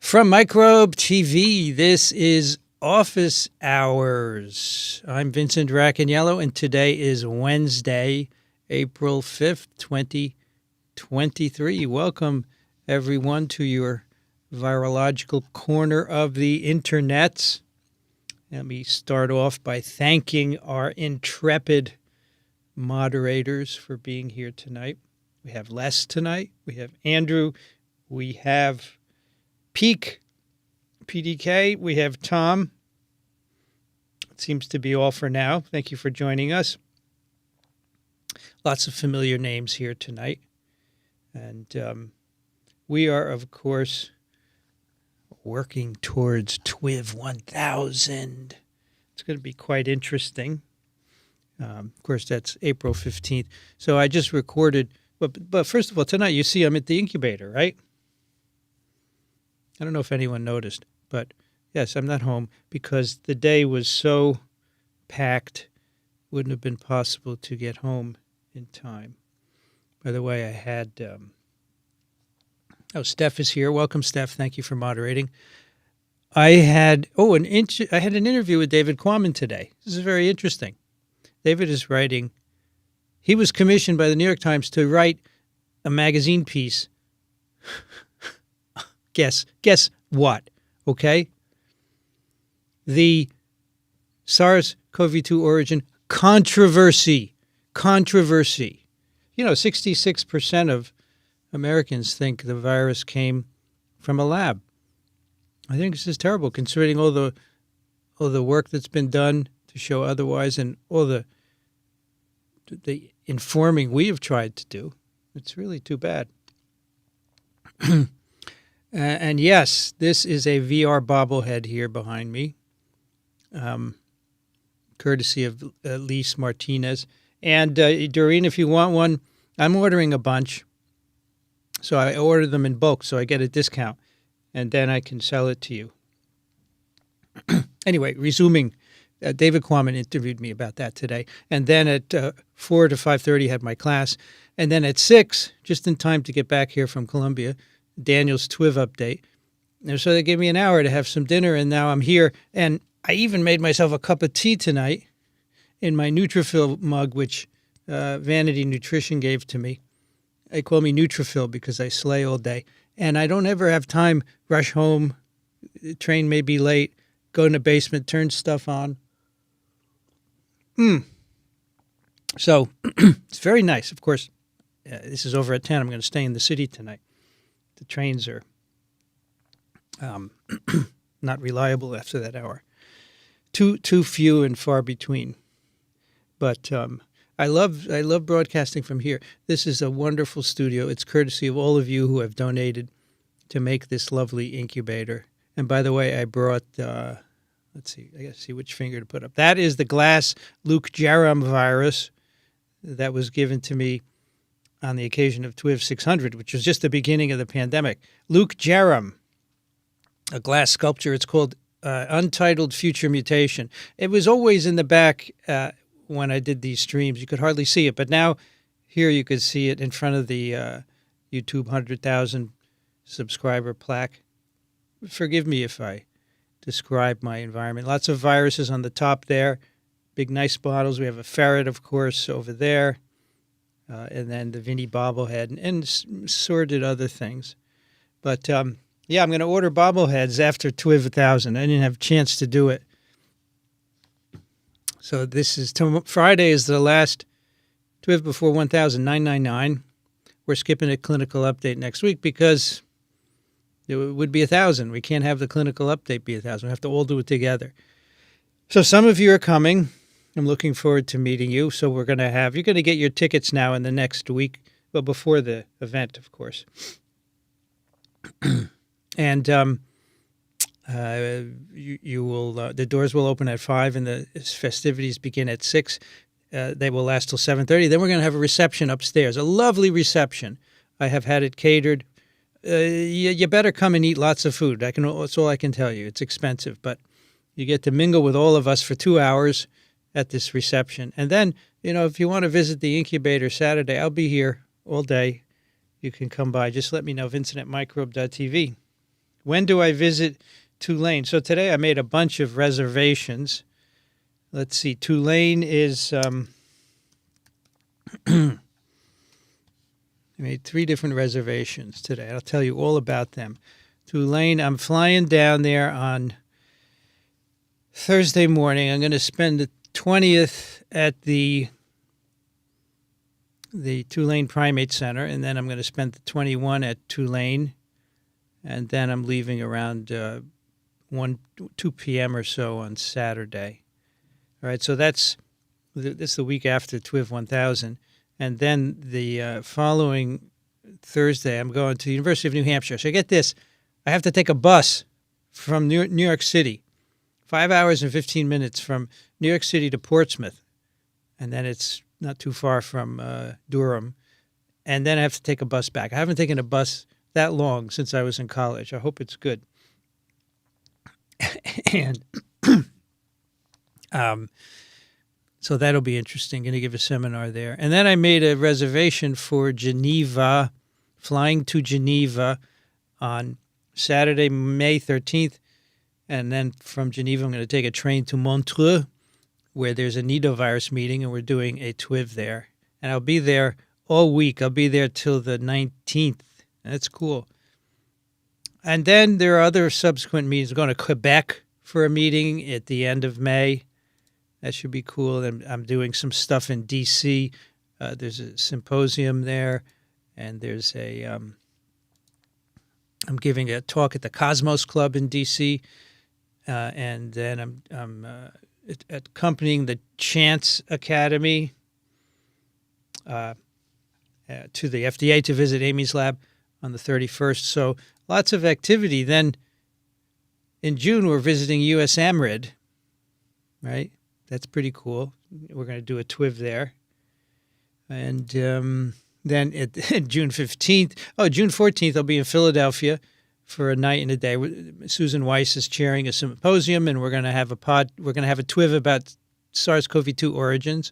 From Microbe TV, this is Office Hours. I'm Vincent Racaniello, and today is Wednesday, April 5th, 2023. Welcome, everyone, to your virological corner of the internet. Let me start off by thanking our intrepid moderators for being here tonight. We have Les tonight. We have Andrew. We have Peak PDK. We have Tom. It seems to be all for now. Thank you for joining us. Lots of familiar names here tonight. And we are, of course, working towards TWIV 1000. It's going to be quite interesting. Of course, that's April 15th. So I just recorded. But first of all, tonight you see I'm at the incubator, right? I don't know if anyone noticed, but yes, I'm not home because the day was so packed, wouldn't have been possible to get home in time. By the way, I had, Steph is here. Welcome, Steph. Thank you for moderating. I had an interview with David Quammen today. This is very interesting. David is writing, he was commissioned by the New York Times to write a magazine piece. Guess what, okay? The SARS-CoV-2 origin controversy. You know, 66% of Americans think the virus came from a lab. I think this is terrible, considering all the work that's been done to show otherwise and all the informing we have tried to do. It's really too bad. And yes, this is a VR bobblehead here behind me, courtesy of Lise Martinez. And Doreen, if you want one, I'm ordering a bunch. So I order them in bulk, so I get a discount, and then I can sell it to you. Anyway, resuming, David Quammen interviewed me about that today. And then at 4 to 5:30 had my class. And then at 6, just in time to get back here from Columbia, Daniel's TWIV update. And so they gave me an hour to have some dinner, and now I'm here. And I even made myself a cup of tea tonight in my Nutrafil mug, which Vanity Nutrition gave to me. They call me Nutrafil because I slay all day. And I don't ever have time, rush home, the train may be late, go in the basement, turn stuff on. So it's very nice. Of course, this is over at 10. I'm going to stay in the city tonight. The trains are not reliable after that hour. Too few and far between. But I love broadcasting from here. This is a wonderful studio. It's courtesy of all of you who have donated to make this lovely incubator. And by the way, I brought, let's see, I got to see which finger to put up. That is the glass Luke Jerram virus that was given to me on the occasion of TWIV 600, which was just the beginning of the pandemic. Luke Jerram, a glass sculpture. It's called Untitled Future Mutation. It was always in the back when I did these streams. You could hardly see it, but now here you could see it in front of the YouTube 100,000 subscriber plaque. Forgive me if I describe my environment. Lots of viruses on the top there. Big, nice bottles. We have a ferret, of course, over there. And then the Vinny bobblehead and assorted other things. But, I'm going to order bobbleheads after TWIV 1000. I didn't have a chance to do it. So this is Friday is the last TWIV before 1000, 999. We're skipping a clinical update next week because it would be 1000. We can't have the clinical update be 1000. We have to all do it together. So some of you are coming. I'm looking forward to meeting you. So you're going to get your tickets now in the next week, well, before the event, of course. And you will. The doors will open at 5, and the festivities begin at 6. They will last till 7:30. Then we're going to have a reception upstairs, a lovely reception. I have had it catered. You better come and eat lots of food. That's all I can tell you. It's expensive, but you get to mingle with all of us for 2 hours at this reception. And then, if you want to visit the incubator Saturday, I'll be here all day. You can come by. Just let me know, Vincent at microbe.tv. When do I visit Tulane? So today I made a bunch of reservations. Let's see. Tulane is... I made 3 different reservations today. I'll tell you all about them. Tulane, I'm flying down there on Thursday morning. I'm going to spend the 20th at the Tulane Primate Center, and then I'm going to spend the 21 at Tulane, and then I'm leaving around 2 p.m. or so on Saturday. All right, so that's the week after TWIV 1000. And then the following Thursday, I'm going to the University of New Hampshire. So get this, I have to take a bus from New York City, 5 hours and 15 minutes from New York City to Portsmouth. And then it's not too far from Durham. And then I have to take a bus back. I haven't taken a bus that long since I was in college. I hope it's good. And so that'll be interesting. Going to give a seminar there. And then I made a reservation for Geneva, flying to Geneva on Saturday, May 13th. And then from Geneva, I'm going to take a train to Montreux, where there's a nidovirus meeting, and we're doing a TWIV there. And I'll be there all week. I'll be there till the 19th. That's cool. And then there are other subsequent meetings. I'm going to Quebec for a meeting at the end of May. That should be cool. And I'm doing some stuff in D.C. There's a symposium there, and there's I'm giving a talk at the Cosmos Club in D.C., and then I'm accompanying the Chance Academy to the FDA to visit Amy's lab on the 31st. So lots of activity. Then in June, we're visiting USAMRID, right? That's pretty cool. We're going to do a TWIV there. And then June 15th, June 14th, I'll be in Philadelphia for a night and a day. Susan Weiss is chairing a symposium, and we're going to have a TWIV about SARS-CoV-2 origins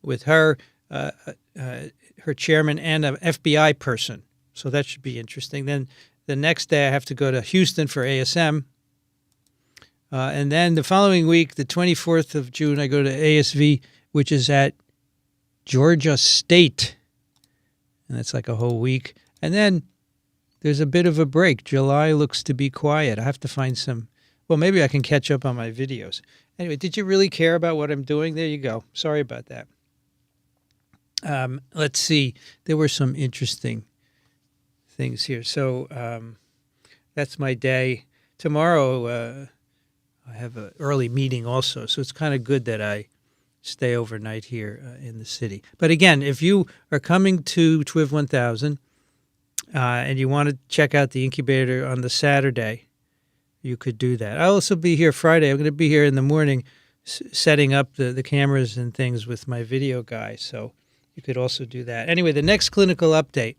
with her, her chairman, and an FBI person. So that should be interesting. Then the next day I have to go to Houston for ASM. And then the following week, the 24th of June, I go to ASV, which is at Georgia State. And that's like a whole week. And then there's a bit of a break. July looks to be quiet. I have to find maybe I can catch up on my videos. Anyway, did you really care about what I'm doing? There you go. Sorry about that. Let's see. There were some interesting things here. So that's my day. Tomorrow, I have an early meeting also, so it's kind of good that I stay overnight here in the city. But again, if you are coming to TWIV 1000 and you want to check out the incubator on the Saturday, you could do that. I'll also be here Friday. I'm going to be here in the morning setting up the cameras and things with my video guy, so you could also do that. Anyway, the next clinical update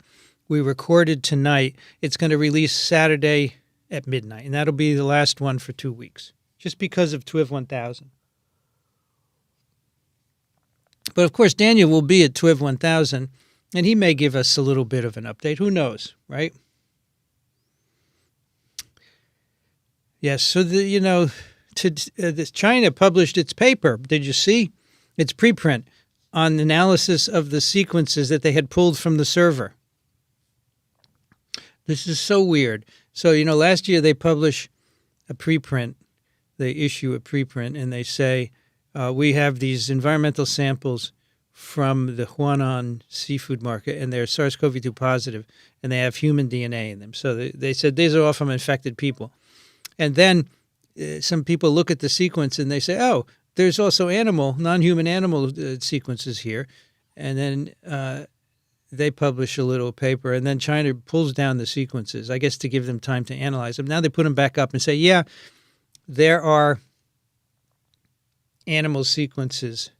we recorded tonight. It's going to release Saturday at midnight, and that'll be the last one for 2 weeks, just because of TWIV 1000. But, of course, Daniel will be at TWIV 1000, and he may give us a little bit of an update. Who knows, right? Yes, so, China published its paper. Did you see? Its preprint on analysis of the sequences that they had pulled from the server. This is so weird. So, last year they publish a preprint. They issue a preprint, and they say, we have these environmental samples from the Huanan seafood market, and they're SARS-CoV-2 positive, and they have human DNA in them. So they said these are all from infected people. And then some people look at the sequence, and they say, oh, there's also non-human animal sequences here. And then they publish a little paper, and then China pulls down the sequences, I guess to give them time to analyze them. Now they put them back up and say, yeah, there are animal sequences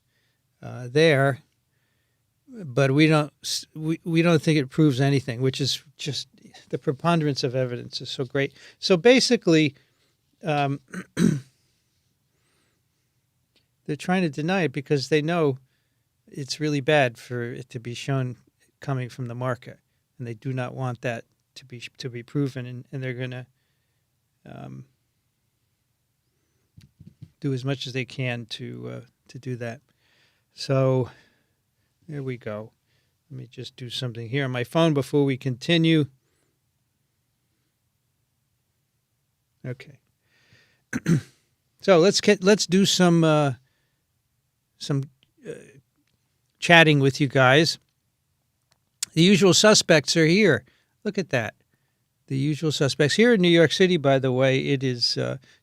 there, but we don't think it proves anything, which is just the preponderance of evidence is so great. So basically, they're trying to deny it because they know it's really bad for it to be shown coming from the market, and they do not want that to be proven, and they're going to do as much as they can to do that. So there we go. Let me just do something here on my phone before we continue. Okay. So let's do some chatting with you guys. The usual suspects are here. Look at that. The usual suspects. Here in New York City, by the way, it is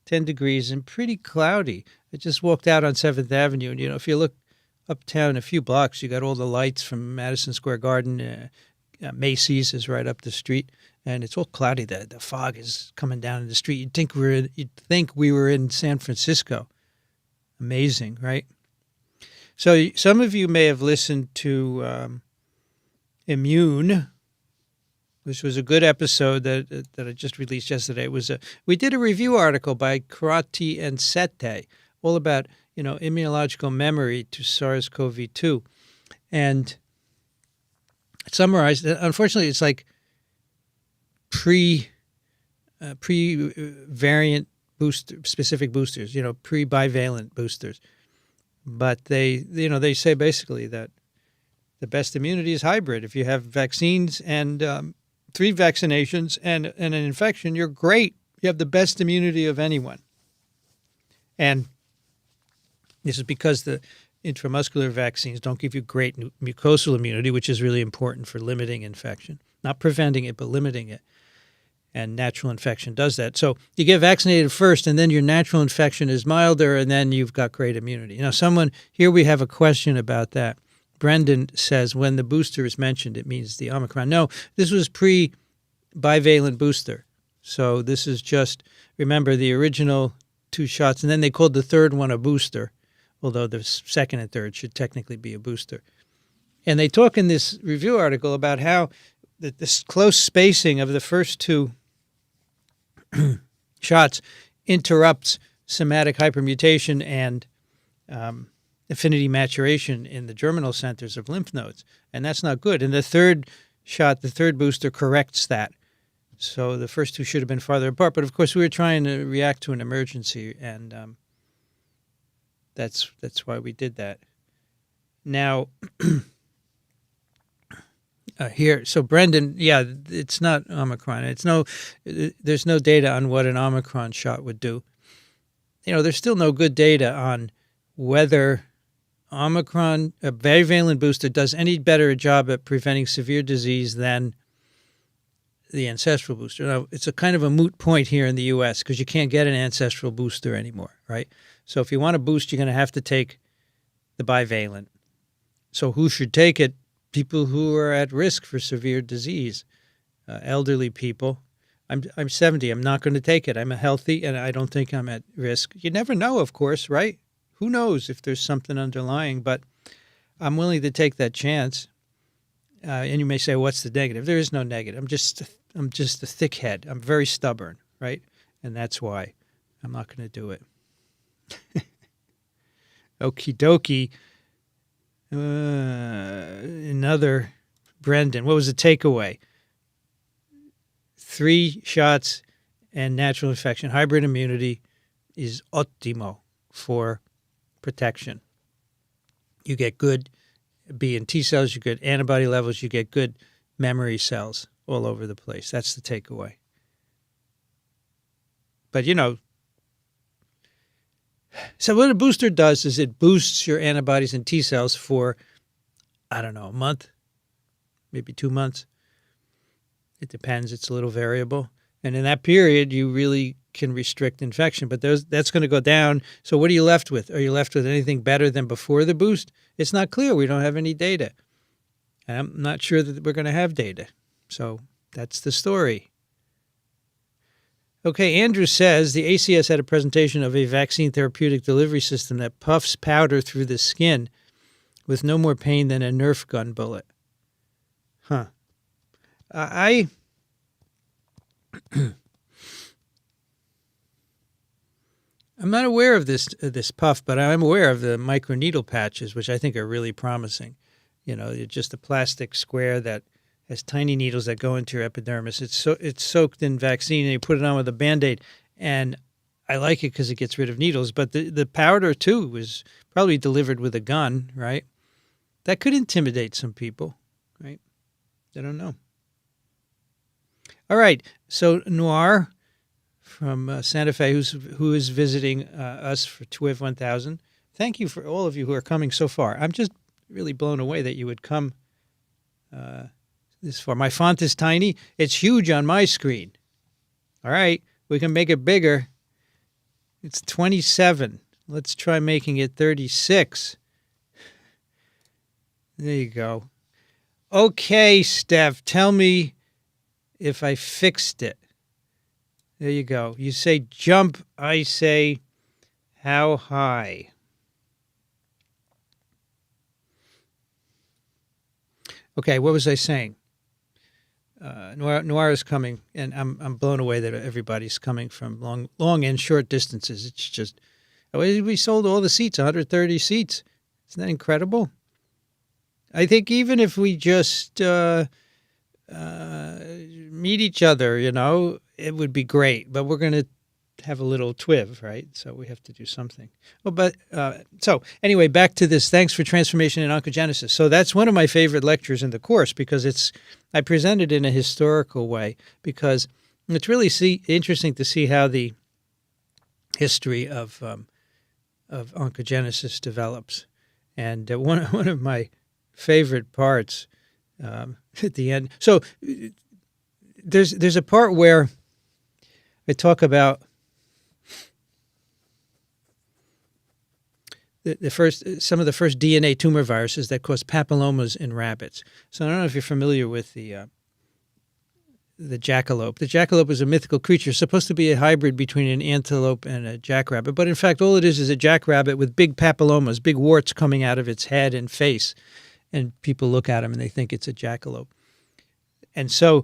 10 degrees and pretty cloudy. I just walked out on 7th Avenue, and, if you look uptown a few blocks, you got all the lights from Madison Square Garden. Macy's is right up the street, and it's all cloudy. The fog is coming down in the street. You'd think we were in San Francisco. Amazing, right? So some of you may have listened to Immune, which was a good episode that I just released yesterday. We did a review article by Karate and Sete, all about immunological memory to SARS-CoV-2, and it summarized. Unfortunately, it's like pre-variant specific boosters, pre-bivalent boosters, but they say basically that the best immunity is hybrid. If you have vaccines and 3 vaccinations and an infection, you're great. You have the best immunity of anyone. And this is because the intramuscular vaccines don't give you great mucosal immunity, which is really important for limiting infection. Not preventing it, but limiting it. And natural infection does that. So you get vaccinated first, and then your natural infection is milder, and then you've got great immunity. Here we have a question about that. Brendan says when the booster is mentioned, it means the Omicron. No, this was pre-bivalent booster. So this is just, remember, the original 2 shots, and then they called the third one a booster, although the second and third should technically be a booster. And they talk in this review article about how this close spacing of the first 2 shots interrupts somatic hypermutation and affinity maturation in the germinal centers of lymph nodes, and that's not good. And the third shot, the third booster, corrects that. So the first 2 should have been farther apart, but of course we were trying to react to an emergency, and that's why we did that. Now, here, so Brendan, yeah, it's not Omicron. There's no data on what an Omicron shot would do. There's still no good data on whether Omicron, a bivalent booster, does any better a job at preventing severe disease than the ancestral booster. Now, it's a kind of a moot point here in the U.S. because you can't get an ancestral booster anymore, right? So if you want to boost, you're going to have to take the bivalent. So who should take it? People who are at risk for severe disease, elderly people. I'm 70. I'm not going to take it. I'm healthy, and I don't think I'm at risk. You never know, of course, right? Who knows if there's something underlying, but I'm willing to take that chance. And you may say, what's the negative? There is no negative. I'm just a thick head. I'm very stubborn, right? And that's why I'm not going to do it. Okie dokie. Another Brendan. What was the takeaway? 3 shots and natural infection. Hybrid immunity is ottimo for protection. You get good B and T cells, you get antibody levels, you get good memory cells all over the place. That's the takeaway. But, so what a booster does is it boosts your antibodies and T cells for, a month, maybe 2 months. It depends. It's a little variable. And in that period, you really can restrict infection, but that's going to go down. So what are you left with? Are you left with anything better than before the boost? It's not clear. We don't have any data. And I'm not sure that we're going to have data. So that's the story. Okay, Andrew says the ACS had a presentation of a vaccine therapeutic delivery system that puffs powder through the skin with no more pain than a Nerf gun bullet. Huh. I'm not aware of this puff, but I'm aware of the microneedle patches, which I think are really promising. It's just a plastic square that has tiny needles that go into your epidermis. It's soaked in vaccine, and you put it on with a Band-Aid, And I like it because it gets rid of needles. But the powder, too, was probably delivered with a gun, right? That could intimidate some people, right? I don't know. All right. So Noir from Santa Fe, who is visiting us for TWIV 1000. Thank you for all of you who are coming so far. I'm just really blown away that you would come this far. My font is tiny. It's huge on my screen. All right. We can make it bigger. It's 27. Let's try making it 36. There you go. Okay, Steph, tell me if I fixed it. There you go. You say jump, I say how high. Okay, what was I saying? Noir is coming, and I'm blown away that everybody's coming from long and short distances. It's just, we sold all the seats, 130 seats. Isn't that incredible? I think even if we just meet each other, it would be great. But we're going to have a little TWIV, right? So we have to do something. So anyway, back to this. Thanks for transformation in oncogenesis. So that's one of my favorite lectures in the course because I present it in a historical way because it's really interesting to see how the history of oncogenesis develops. And one of my favorite parts at the end. So there's a part where I talk about some of the first DNA tumor viruses that cause papillomas in rabbits. So I don't know if you're familiar with the jackalope. The jackalope is a mythical creature supposed to be a hybrid between an antelope and a jackrabbit, but in fact all it is a jackrabbit with big papillomas, big warts coming out of its head and face. And people look at him and they think it's a jackalope. And so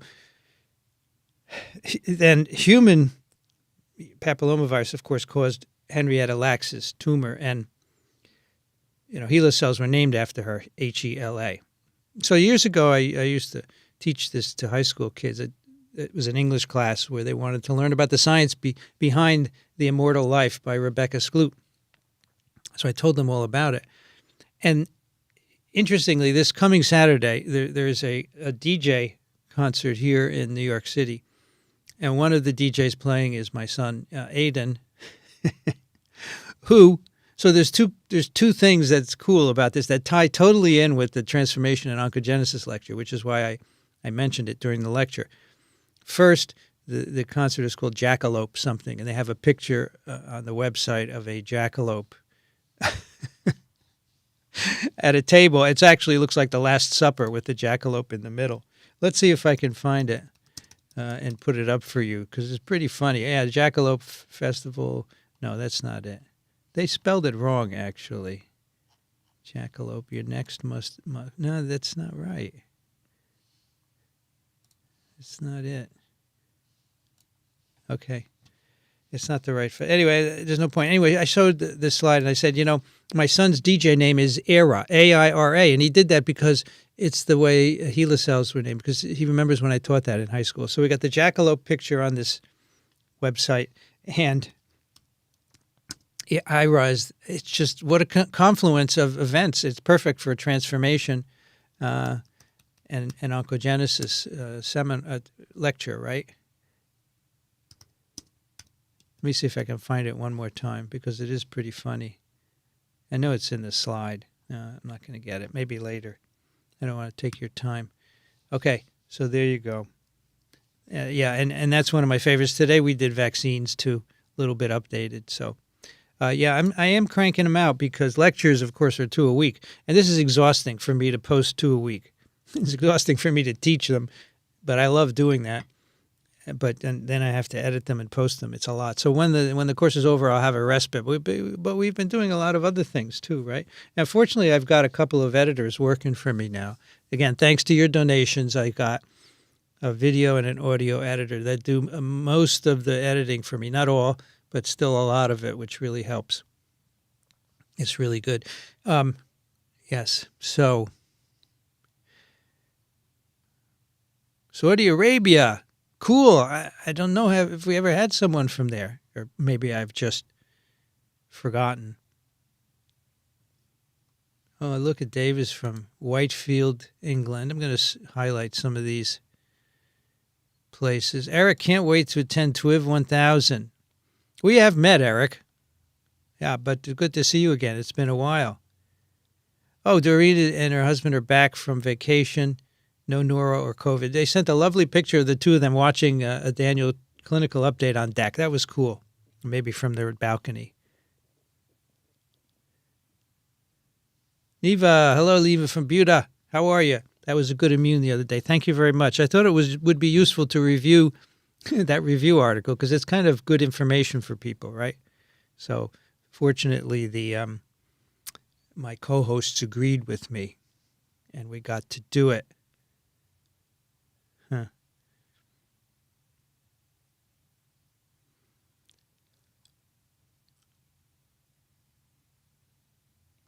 then human papillomavirus, of course, caused Henrietta Lacks' tumor. And, HeLa cells were named after her, HeLa. So years ago, I used to teach this to high school kids. It was an English class where they wanted to learn about the science behind The Immortal Life by Rebecca Skloot. So I told them all about it. And interestingly, this coming Saturday, there's a DJ concert here in New York City. And one of the DJs playing is my son, Aiden, so there's two things that's cool about this that tie totally in with the transformation and oncogenesis lecture, which is why I mentioned it during the lecture. First, the concert is called Jackalope something, and they have a picture on the website of a jackalope at a table. It actually looks like the Last Supper with the jackalope in the middle. Let's see if I can find it and put it up for you because it's pretty funny. Yeah, Jackalope Festival. No, that's not it. They spelled it wrong, actually. Jackalope, your next must. No, that's not right. It's not it. Okay. It's not the right fit. Anyway, there's no point. Anyway, I showed this slide and I said, my son's DJ name is Aira, A-I-R-A, and he did that because it's the way HeLa cells were named, because he remembers when I taught that in high school. So we got the jackalope picture on this website, and Aira it's just what a confluence of events. It's perfect for transformation and oncogenesis lecture, right? Let me see if I can find it one more time because it is pretty funny. I know it's in the slide. I'm not going to get it. Maybe later. I don't want to take your time. Okay, so there you go. And that's one of my favorites. Today we did vaccines too, a little bit updated. So, I am cranking them out because lectures, of course, are 2 a week. And this is exhausting for me to post 2 a week. It's exhausting for me to teach them, but I love doing that. But then I have to edit them and post them. It's a lot. So when the course is over, I'll have a respite. But we've been doing a lot of other things too, right? Now, fortunately, I've got a couple of editors working for me now. Again, thanks to your donations, I got a video and an audio editor that do most of the editing for me. Not all, but still a lot of it, which really helps. It's really good. Yes. So, Saudi Arabia. Cool. I don't know if we ever had someone from there. or maybe I've just forgotten. Oh, look at Davis from Whitefield, England. I'm going to highlight some of these places. Eric can't wait to attend TWIV 1000. We have met, Eric. Yeah, but good to see you again. It's been a while. Oh, Doreen and her husband are back from vacation. No neuro or COVID. They sent a lovely picture of the two of them watching a Daniel clinical update on deck. That was cool. Maybe from their balcony. Neva, hello, Neva from Buda. How are you? That was a good immune the other day. Thank you very much. I thought it would be useful to review that review article because it's kind of good information for people, right? So, fortunately, my co-hosts agreed with me, and we got to do it. Huh.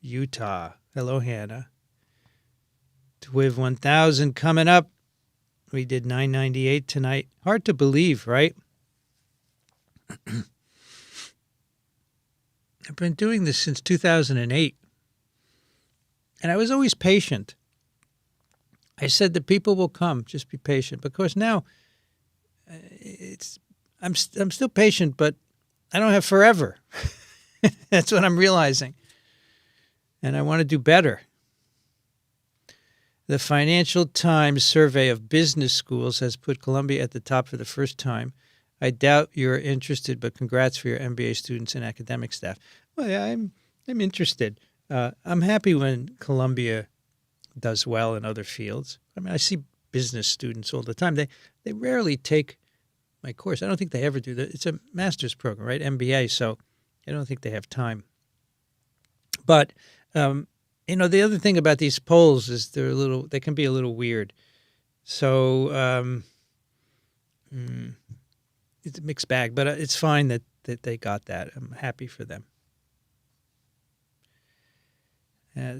Utah. Hello, Hannah. TWIV 1000 coming up. We did 998 tonight. Hard to believe, right? I've been doing this since 2008. And I was always patient. I said the people will come. Just be patient. Because now, I'm still patient, but I don't have forever. That's what I'm realizing. And I want to do better. The Financial Times survey of business schools has put Columbia at the top for the first time. I doubt you're interested, but congrats for your MBA students and academic staff. Well, yeah, I'm interested. I'm happy when Columbia does well in other fields. I mean, I see business students all the time. They rarely take my course. I don't think they ever do that. It's a master's program, right? MBA, so I don't think they have time. But the other thing about these polls is they can be a little weird. So it's a mixed bag, but it's fine that they got that. I'm happy for them.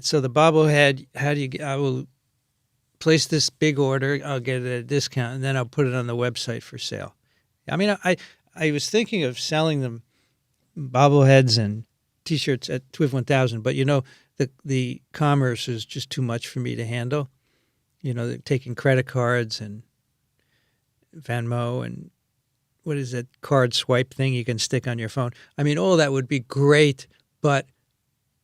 So the bobblehead, I will place this big order. I'll get it at a discount, and then I'll put it on the website for sale. I mean, I was thinking of selling them bobbleheads and T-shirts at TWIV 1000, but the commerce is just too much for me to handle. They're taking credit cards and Venmo and what is that card swipe thing you can stick on your phone. I mean, all that would be great, but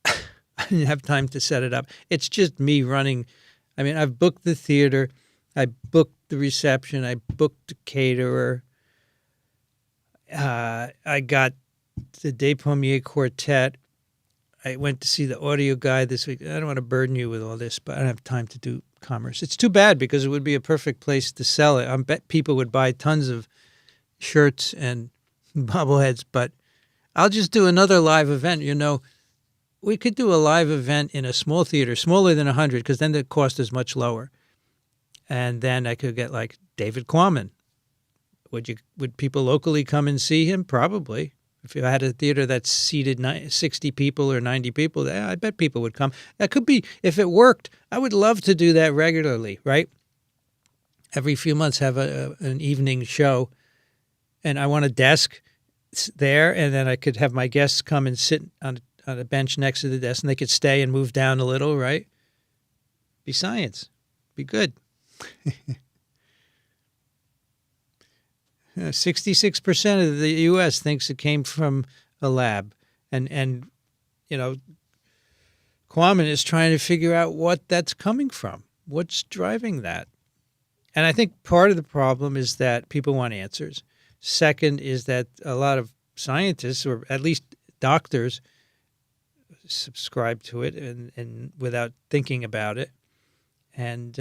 I didn't have time to set it up. It's just me running. I mean, I've booked the theater. I booked the reception. I booked the caterer. I got the Des Pommiers Quartet. I went to see the audio guy this week. I don't want to burden you with all this, but I don't have time to do commerce. It's too bad because it would be a perfect place to sell it. I bet people would buy tons of shirts and bobbleheads, but I'll just do another live event. We could do a live event in a small theater, smaller than 100, because then the cost is much lower. And then I could get like David Quammen. Would people locally come and see him? Probably. If you had a theater that's seated 60 people or 90 people, I bet people would come. That could be, if it worked, I would love to do that regularly, right? Every few months have an evening show. And I want a desk there, and then I could have my guests come and sit on a bench next to the desk, and they could stay and move down a little, right? Be science. Be good. 66% of the U.S. thinks it came from a lab. And Quammen is trying to figure out what that's coming from. What's driving that? And I think part of the problem is that people want answers. Second is that a lot of scientists, or at least doctors, subscribe to it and without thinking about it. And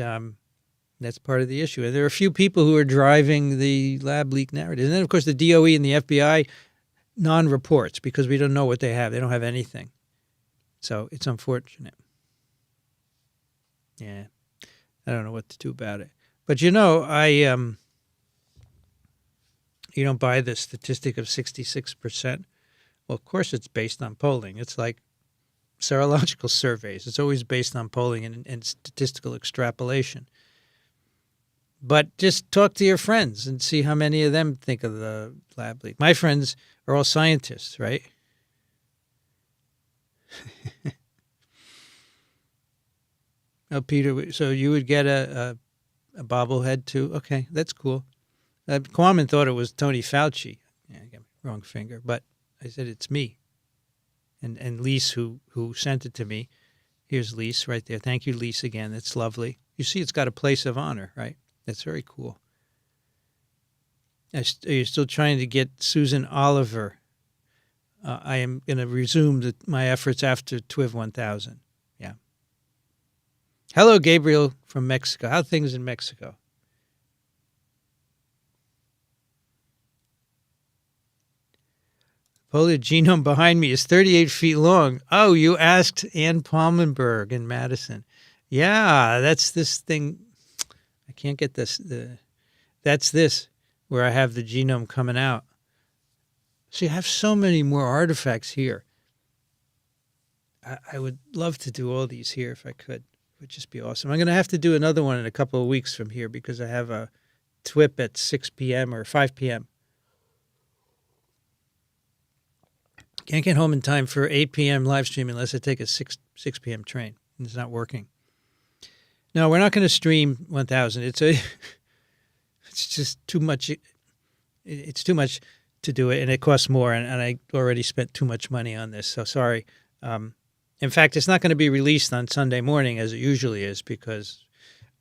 that's part of the issue. And there are a few people who are driving the lab leak narrative. And then, of course, the DOE and the FBI non-reports because we don't know what they have. They don't have anything. So it's unfortunate. Yeah. I don't know what to do about it. But, you don't buy the statistic of 66%. Well, of course it's based on polling. It's like serological surveys. It's always based on polling and statistical extrapolation. But just talk to your friends and see how many of them think of the lab leak. My friends are all scientists, right? Oh, Peter, so you would get a bobblehead too? Okay, that's cool. Kwame thought it was Tony Fauci. Yeah, I got my wrong finger, but I said it's me. And Lise, who sent it to me. Here's Lise right there. Thank you, Lise, again. That's lovely. You see, it's got a place of honor, right? That's very cool. Are you still trying to get Susan Oliver? I am going to resume my efforts after TWIV 1000. Yeah. Hello, Gabriel from Mexico. How are things in Mexico? Polio genome behind me is 38 feet long. Oh, you asked Ann Palmenberg in Madison. Yeah, that's this thing. I can't get this. That's this, where I have the genome coming out. So you have so many more artifacts here. I would love to do all these here if I could. It would just be awesome. I'm going to have to do another one in a couple of weeks from here because I have a TWIP at 6 p.m. or 5 p.m. Can't get home in time for 8 p.m. live stream unless I take a 6 p.m. train. It's not working. No, we're not going to stream 1000. It's just too much. It's too much to do it, and it costs more, and I already spent too much money on this, so sorry. In fact, it's not going to be released on Sunday morning as it usually is because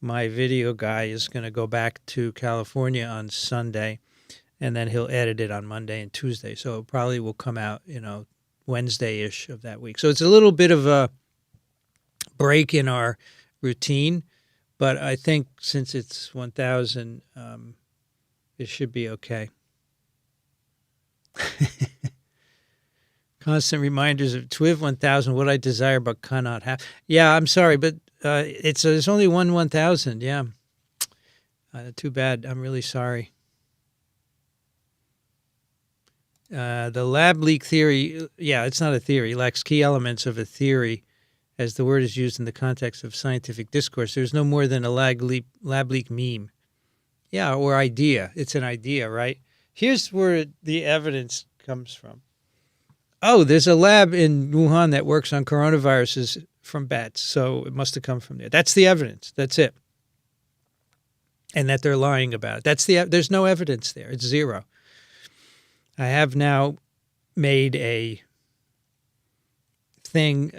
my video guy is going to go back to California on Sunday, and then he'll edit it on Monday and Tuesday. So it probably will come out, Wednesday-ish of that week. So it's a little bit of a break in our routine, but I think since it's 1000, it should be okay. Constant reminders of TWIV 1000, what I desire but cannot have. Yeah, I'm sorry, but there's only one 1000, yeah. Too bad. I'm really sorry. The lab leak theory, yeah, it's not a theory, lacks key elements of a theory as the word is used in the context of scientific discourse. There's no more than a lab leak meme. Yeah, or idea. It's an idea, right? Here's where the evidence comes from. Oh, there's a lab in Wuhan that works on coronaviruses from bats, so it must have come from there. That's the evidence. That's it. And that they're lying about it. There's no evidence there. It's zero. I have now made a thing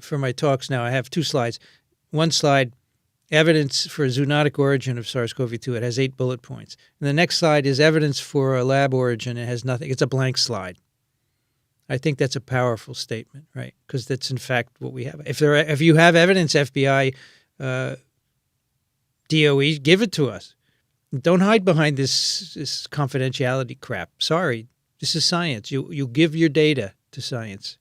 for my talks now. I have 2 slides. One slide, evidence for a zoonotic origin of SARS-CoV-2. It has 8 bullet points. And the next slide is evidence for a lab origin. It has nothing. It's a blank slide. I think that's a powerful statement, right? Because that's in fact what we have. If you have evidence, FBI, DOE, give it to us. Don't hide behind this confidentiality crap. Sorry, this is science. You give your data to science.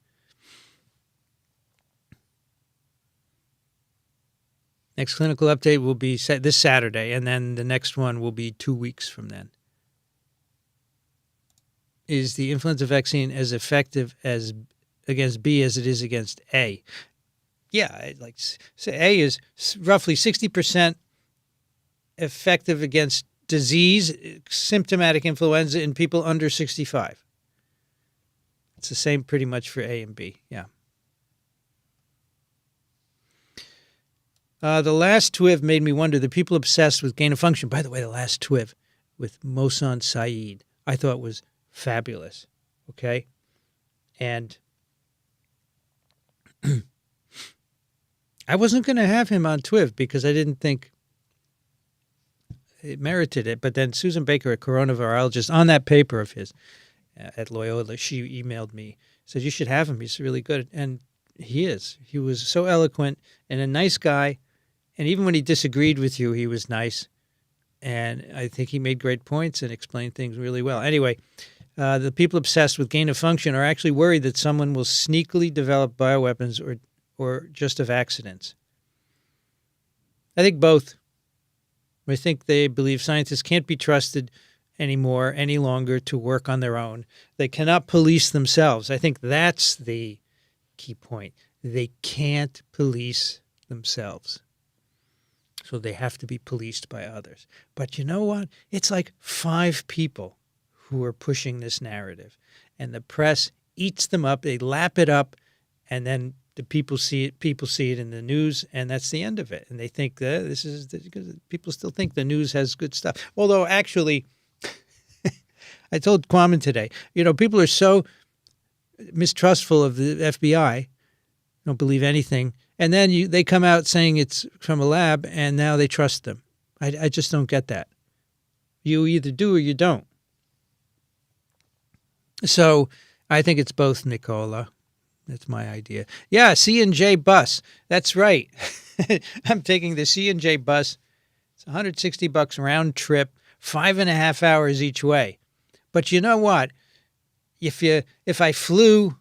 Next clinical update will be this Saturday, and then the next one will be 2 weeks from then. Is the influenza vaccine as effective against B as it is against A? Yeah, A is roughly 60% effective against disease, symptomatic influenza in people under 65. It's the same pretty much for A and B, yeah. The last TWIV made me wonder, the people obsessed with gain of function. By the way, the last TWIV with Mohsen Saeed, I thought was fabulous, okay? And I wasn't going to have him on TWIV because I didn't think it merited it. But then Susan Baker, a coronavirologist, on that paper of his at Loyola, she emailed me, said, you should have him. He's really good. And he is. He was so eloquent and a nice guy. And even when he disagreed with you, he was nice. And I think he made great points and explained things really well. Anyway, the people obsessed with gain of function are actually worried that someone will sneakily develop bioweapons or just of accidents. I think both. I think they believe scientists can't be trusted any longer to work on their own. They cannot police themselves. I think that's the key point. They can't police themselves. So they have to be policed by others. But you know what? It's like 5 people who are pushing this narrative. And the press eats them up, they lap it up, and then the people see it in the news, and that's the end of it. And they think that because people still think the news has good stuff. Although actually, I told Kwame today, people are so mistrustful of the FBI, don't believe anything, and then they come out saying it's from a lab, and now they trust them. I just don't get that. You either do or you don't. So I think it's both, Nicola. That's my idea. Yeah, C&J bus. That's right. I'm taking the C&J bus. It's $160 round trip, 5.5 hours each way. But you know what? If I flew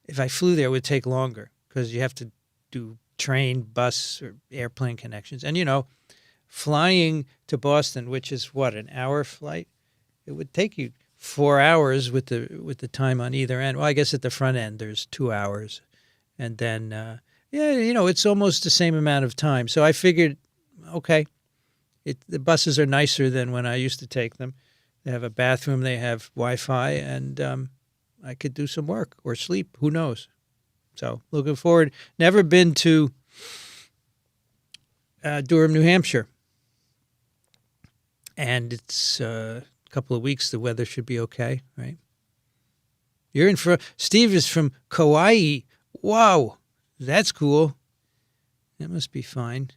there, it would take longer because you have to do train, bus, or airplane connections. And flying to Boston, which is what, an hour flight, it would take you 4 hours with the time on either end. Well, I guess at the front end there's 2 hours, and then it's almost the same amount of time. So I figured, okay, the buses are nicer than when I used to take them. They have a bathroom, they have Wi-Fi, and I could do some work or sleep. Who knows? So looking forward. Never been to Durham, New Hampshire, and it's couple of weeks, the weather should be okay, right? You're in for Steve is from Kauai. Wow, that's cool. That must be fine.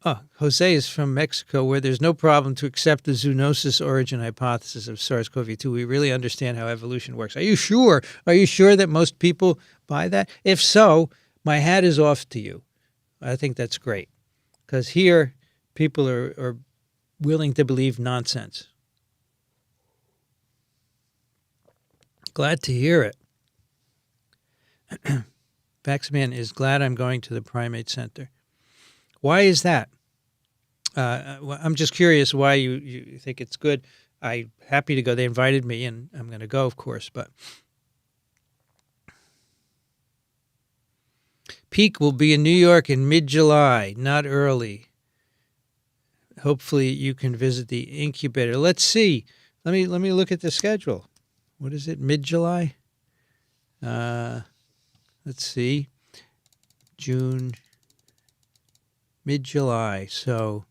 Oh, Jose is from Mexico, where there's no problem to accept the zoonosis origin hypothesis of SARS-CoV-2. We really understand how evolution works. Are you sure? Are you sure that most people buy that? If so, my hat is off to you. I think that's great, because here people are willing to believe nonsense. Glad to hear it. Vaxman is glad I'm going to the primate center. Why is that? I'm just curious why you think it's good. I'm happy to go. They invited me, and I'm going to go, of course. But peak will be in New York in mid-July, not early. Hopefully you can visit the incubator. Let's see. Let me look at the schedule. What is it? Mid-July? Let's see. June. Mid-July. So,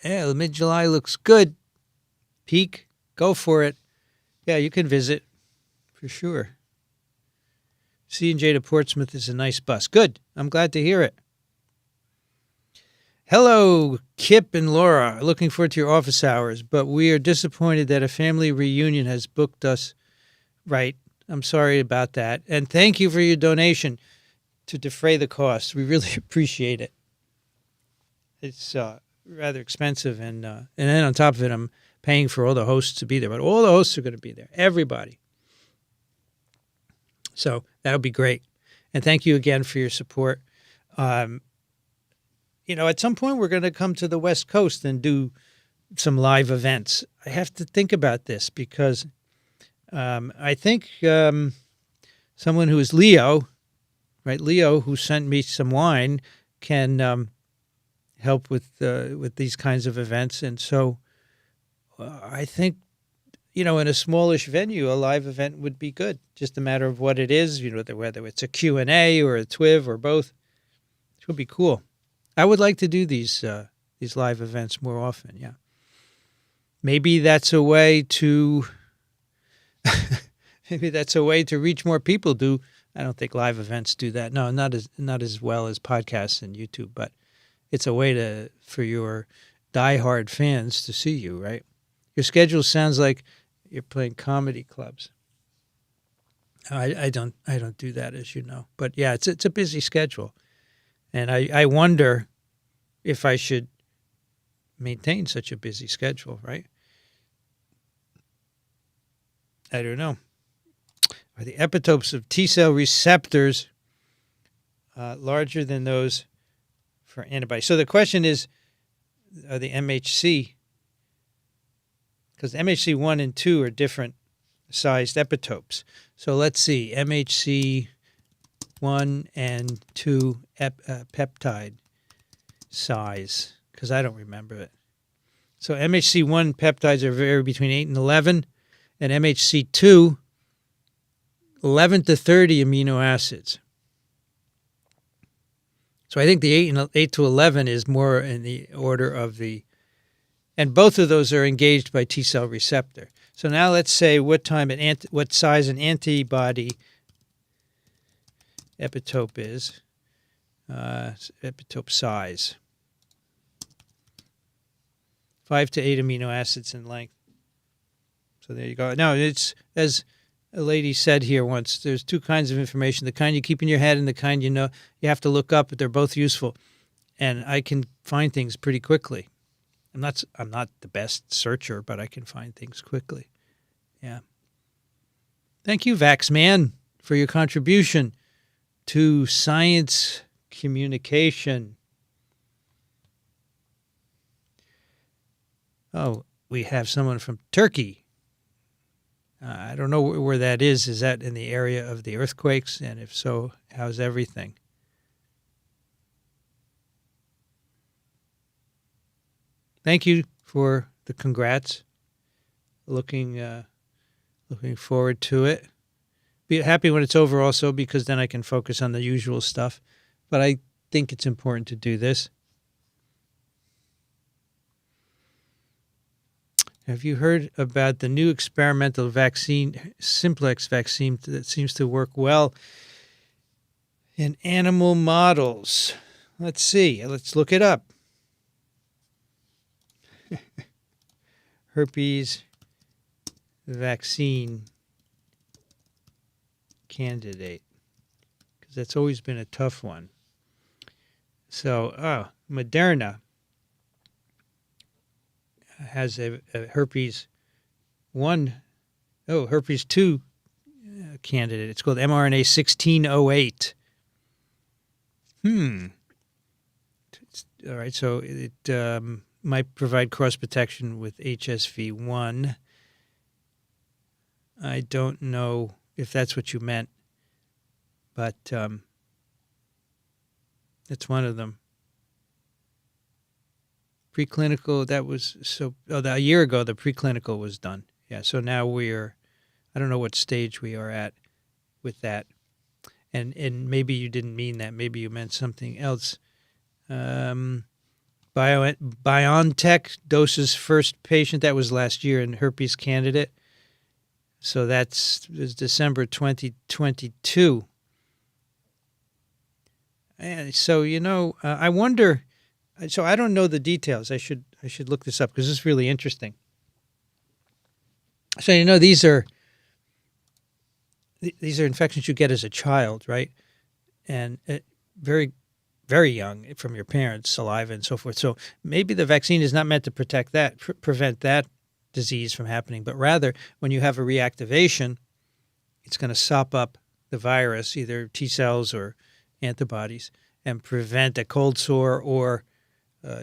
yeah, mid-July looks good. Peak. Go for it. Yeah, you can visit for sure. C&J to Portsmouth is a nice bus. Good. I'm glad to hear it. Hello, Kip and Laura. Looking forward to your office hours, but we are disappointed that a family reunion has booked us. Right. I'm sorry about that. And thank you for your donation to defray the cost. We really appreciate it. It's rather expensive, and then on top of it, I'm paying for all the hosts to be there. But all the hosts are going to be there. Everybody. So that'll be great. And thank you again for your support. At some point we're going to come to the West Coast and do some live events. I have to think about this because I think someone who is Leo, right? Leo, who sent me some wine, can help with these kinds of events. And so I think, in a smallish venue, a live event would be good. Just a matter of what it is, whether it's a Q&A or a TWIV or both. It would be cool. I would like to do these live events more often, yeah. Maybe that's a way to reach more people. I don't think live events do that. No, not as well as podcasts and YouTube, but it's a way for your diehard fans to see you, right? Your schedule sounds like you're playing comedy clubs. I don't do that, as you know. But yeah, it's a busy schedule. And I wonder if I should maintain such a busy schedule, right? I don't know. Are the epitopes of T-cell receptors larger than those for antibodies? So the question is, are the MHC, because MHC 1 and 2 are different sized epitopes. So let's see, MHC 1 and 2 peptide. size, because I don't remember it. So MHC1 peptides are vary between 8 and 11, and MHC2, 11 to 30 amino acids. So I think the 8 to 11 is more in the order of the, and both of those are engaged by T cell receptor. So now let's say what size an antibody epitope is, epitope size. 5 to 8 amino acids in length. So there you go. Now, it's, as a lady said here once, there's two kinds of information, the kind you keep in your head and the kind you have to look up, but they're both useful. And I can find things pretty quickly. I'm not the best searcher, but I can find things quickly. Yeah. Thank you, Vaxman, for your contribution to science communication. Oh, we have someone from Turkey. I don't know where that is. Is that in the area of the earthquakes? And if so, how's everything? Thank you for the congrats. Looking forward to it. Be happy when it's over also, because then I can focus on the usual stuff. But I think it's important to do this. Have you heard about the new experimental vaccine, simplex vaccine, that seems to work well in animal models? Let's see. Let's look it up. Herpes vaccine candidate, because that's always been a tough one. So, Moderna has a herpes 2 candidate. It's called mRNA 1608. All right, so it might provide cross protection with HSV1. I don't know if that's what you meant, but that's one of them. Preclinical, that was a year ago the preclinical was done. Yeah, so now I don't know what stage we are at with that. And maybe you didn't mean that. Maybe you meant something else. BioNTech doses first patient, that was last year, in herpes candidate. So that's December 2022. And so, I wonder, so I don't know the details. I should look this up because this is really interesting. So, these are infections you get as a child, right? And very, very young from your parents' saliva and so forth. So maybe the vaccine is not meant to protect that, prevent that disease from happening, but rather when you have a reactivation, it's going to sop up the virus, either T cells or antibodies, and prevent a cold sore or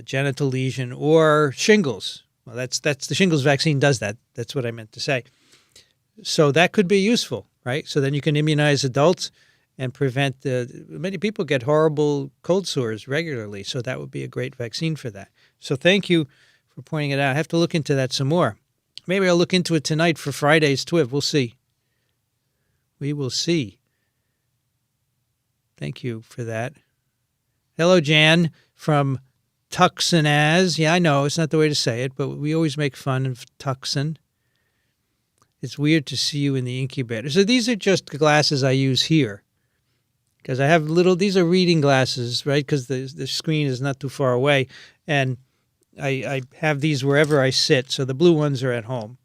genital lesion or shingles. Well, that's the shingles vaccine does that. That's what I meant to say. So that could be useful, right? So then you can immunize adults and prevent many people get horrible cold sores regularly. So that would be a great vaccine for that. So thank you for pointing it out. I have to look into that some more. Maybe I'll look into it tonight for Friday's TWIV. We'll see. We will see. Thank you for that. Hello, Jan from Tucson. Yeah, I know it's not the way to say it, but we always make fun of Tucson. It's weird to see you in the incubator. So these are just glasses I use here because I have these are reading glasses, right? Because the screen is not too far away. And I have these wherever I sit. So the blue ones are at home.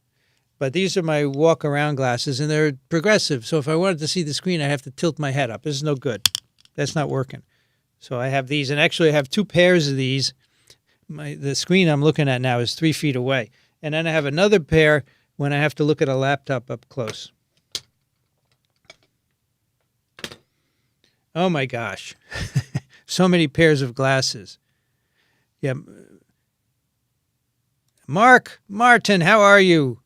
But these are my walk around glasses and they're progressive. So if I wanted to see the screen, I have to tilt my head up. This is no good. That's not working. So I have these, and actually I have two pairs of these. The screen I'm looking at now is 3 feet away. And then I have another pair when I have to look at a laptop up close. Oh my gosh. So many pairs of glasses. Yeah. Martin, how are you?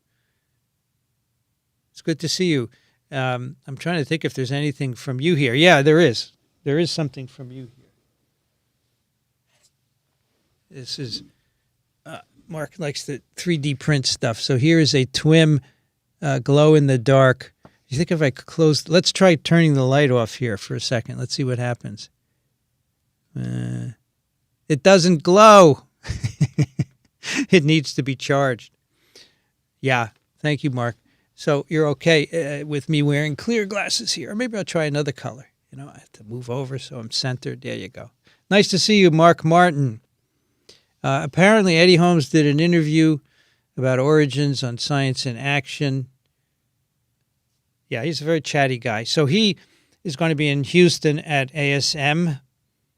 It's good to see you. I'm trying to think if there's anything from you here. Yeah, there is. There is something from you here. This is Mark likes the 3D print stuff. So here is a TWIM glow in the dark. You think if I close, let's try turning the light off here for a second. Let's see what happens. It doesn't glow. It needs to be charged. Yeah. Thank you, Mark. So you're okay with me wearing clear glasses here. Or maybe I'll try another color. You know, I have to move over so I'm centered. There you go. Nice to see you, Mark Martin. Apparently, Eddie Holmes did an interview about origins on Science in Action. Yeah, he's a very chatty guy. So he is going to be in Houston at ASM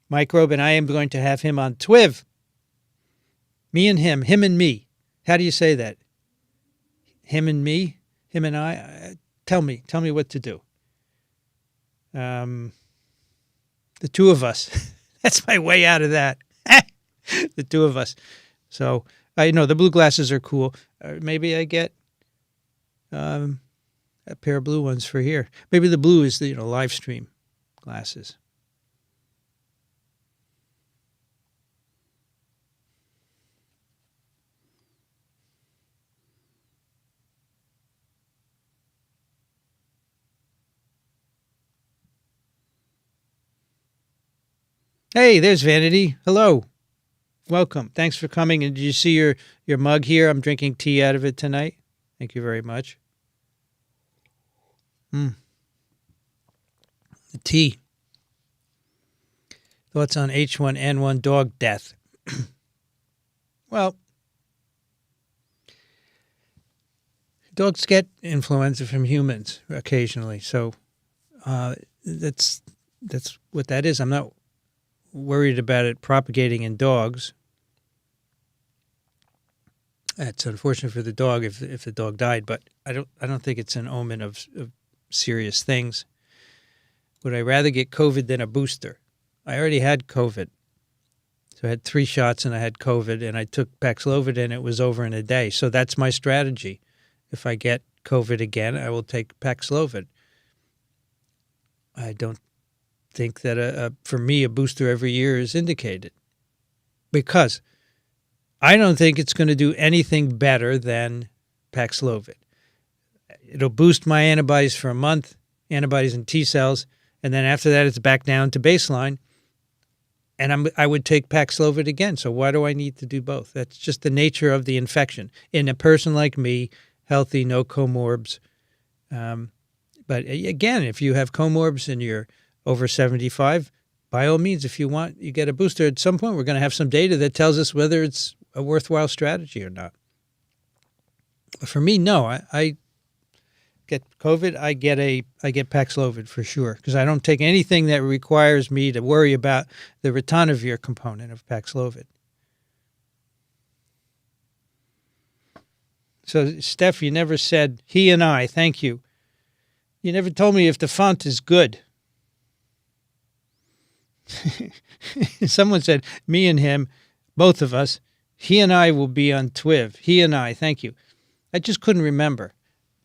Microbe, and I am going to have him on TWIV. Me and him and me. How do you say that? Him and me? Him and I? Tell me what to do. The two of us. That's my way out of that. The two of us. So I know the blue glasses are cool. Maybe I get a pair of blue ones for here. Maybe the blue is the Livestream glasses. Hey, there's Vanity. Hello. Welcome. Thanks for coming. And did you see your mug here? I'm drinking tea out of it tonight. Thank you very much. The tea. Thoughts on H1N1 dog death? Well, dogs get influenza from humans occasionally. So that's what that is. I'm not worried about it propagating in dogs. It's unfortunate for the dog if the dog died, but I don't think it's an omen of serious things. Would I rather get COVID than a booster? I already had COVID. So I had 3 shots and I had COVID, and I took Paxlovid and it was over in a day. So that's my strategy. If I get COVID again, I will take Paxlovid. I don't think that for me a booster every year is indicated, because I don't think it's going to do anything better than Paxlovid. It'll boost my antibodies for a month, antibodies and T cells, and then after that it's back down to baseline, and I would take Paxlovid again. So why do I need to do both? That's just the nature of the infection. In a person like me, healthy, no comorbs. But again, if you have comorbs and you're over 75, by all means, if you want, you get a booster. At some point, we're going to have some data that tells us whether it's a worthwhile strategy or not. But for me, no. I get COVID, I get Paxlovid for sure, because I don't take anything that requires me to worry about the ritonavir component of Paxlovid. So, Steph, you never said he and I. Thank you. You never told me if the font is good. Someone said me and him, both of us. He and I will be on TWIV. He and I. Thank you. I just couldn't remember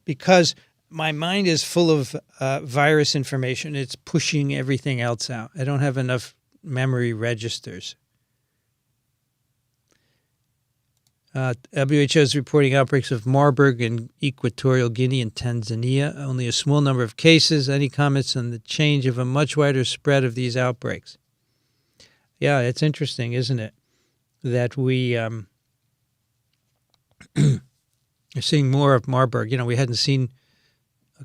because my mind is full of virus information. It's pushing everything else out. I don't have enough memory registers. WHO is reporting outbreaks of Marburg in Equatorial Guinea and Tanzania. Only a small number of cases. Any comments on the change of a much wider spread of these outbreaks? Yeah, it's interesting, isn't it? That we are seeing more of Marburg. You know, we hadn't seen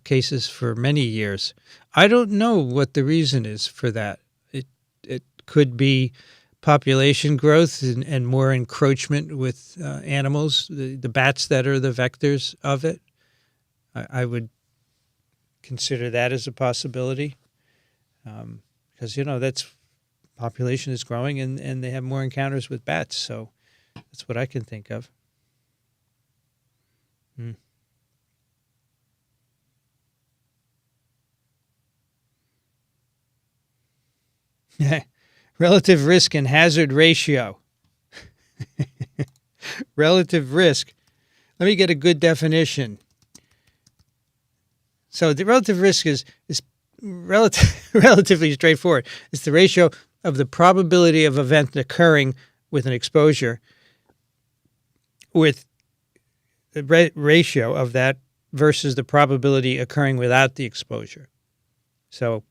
cases for many years. I don't know what the reason is for that. It could be population growth and more encroachment with animals, the bats that are the vectors of it. I would consider that as a possibility because, you know, that's population is growing and they have more encounters with bats. So that's what I can think of. Relative risk and hazard ratio. Relative risk. Let me get a good definition. So the relative risk is relatively straightforward. It's the ratio of the probability of event occurring with an exposure with the ratio of that versus the probability occurring without the exposure. So,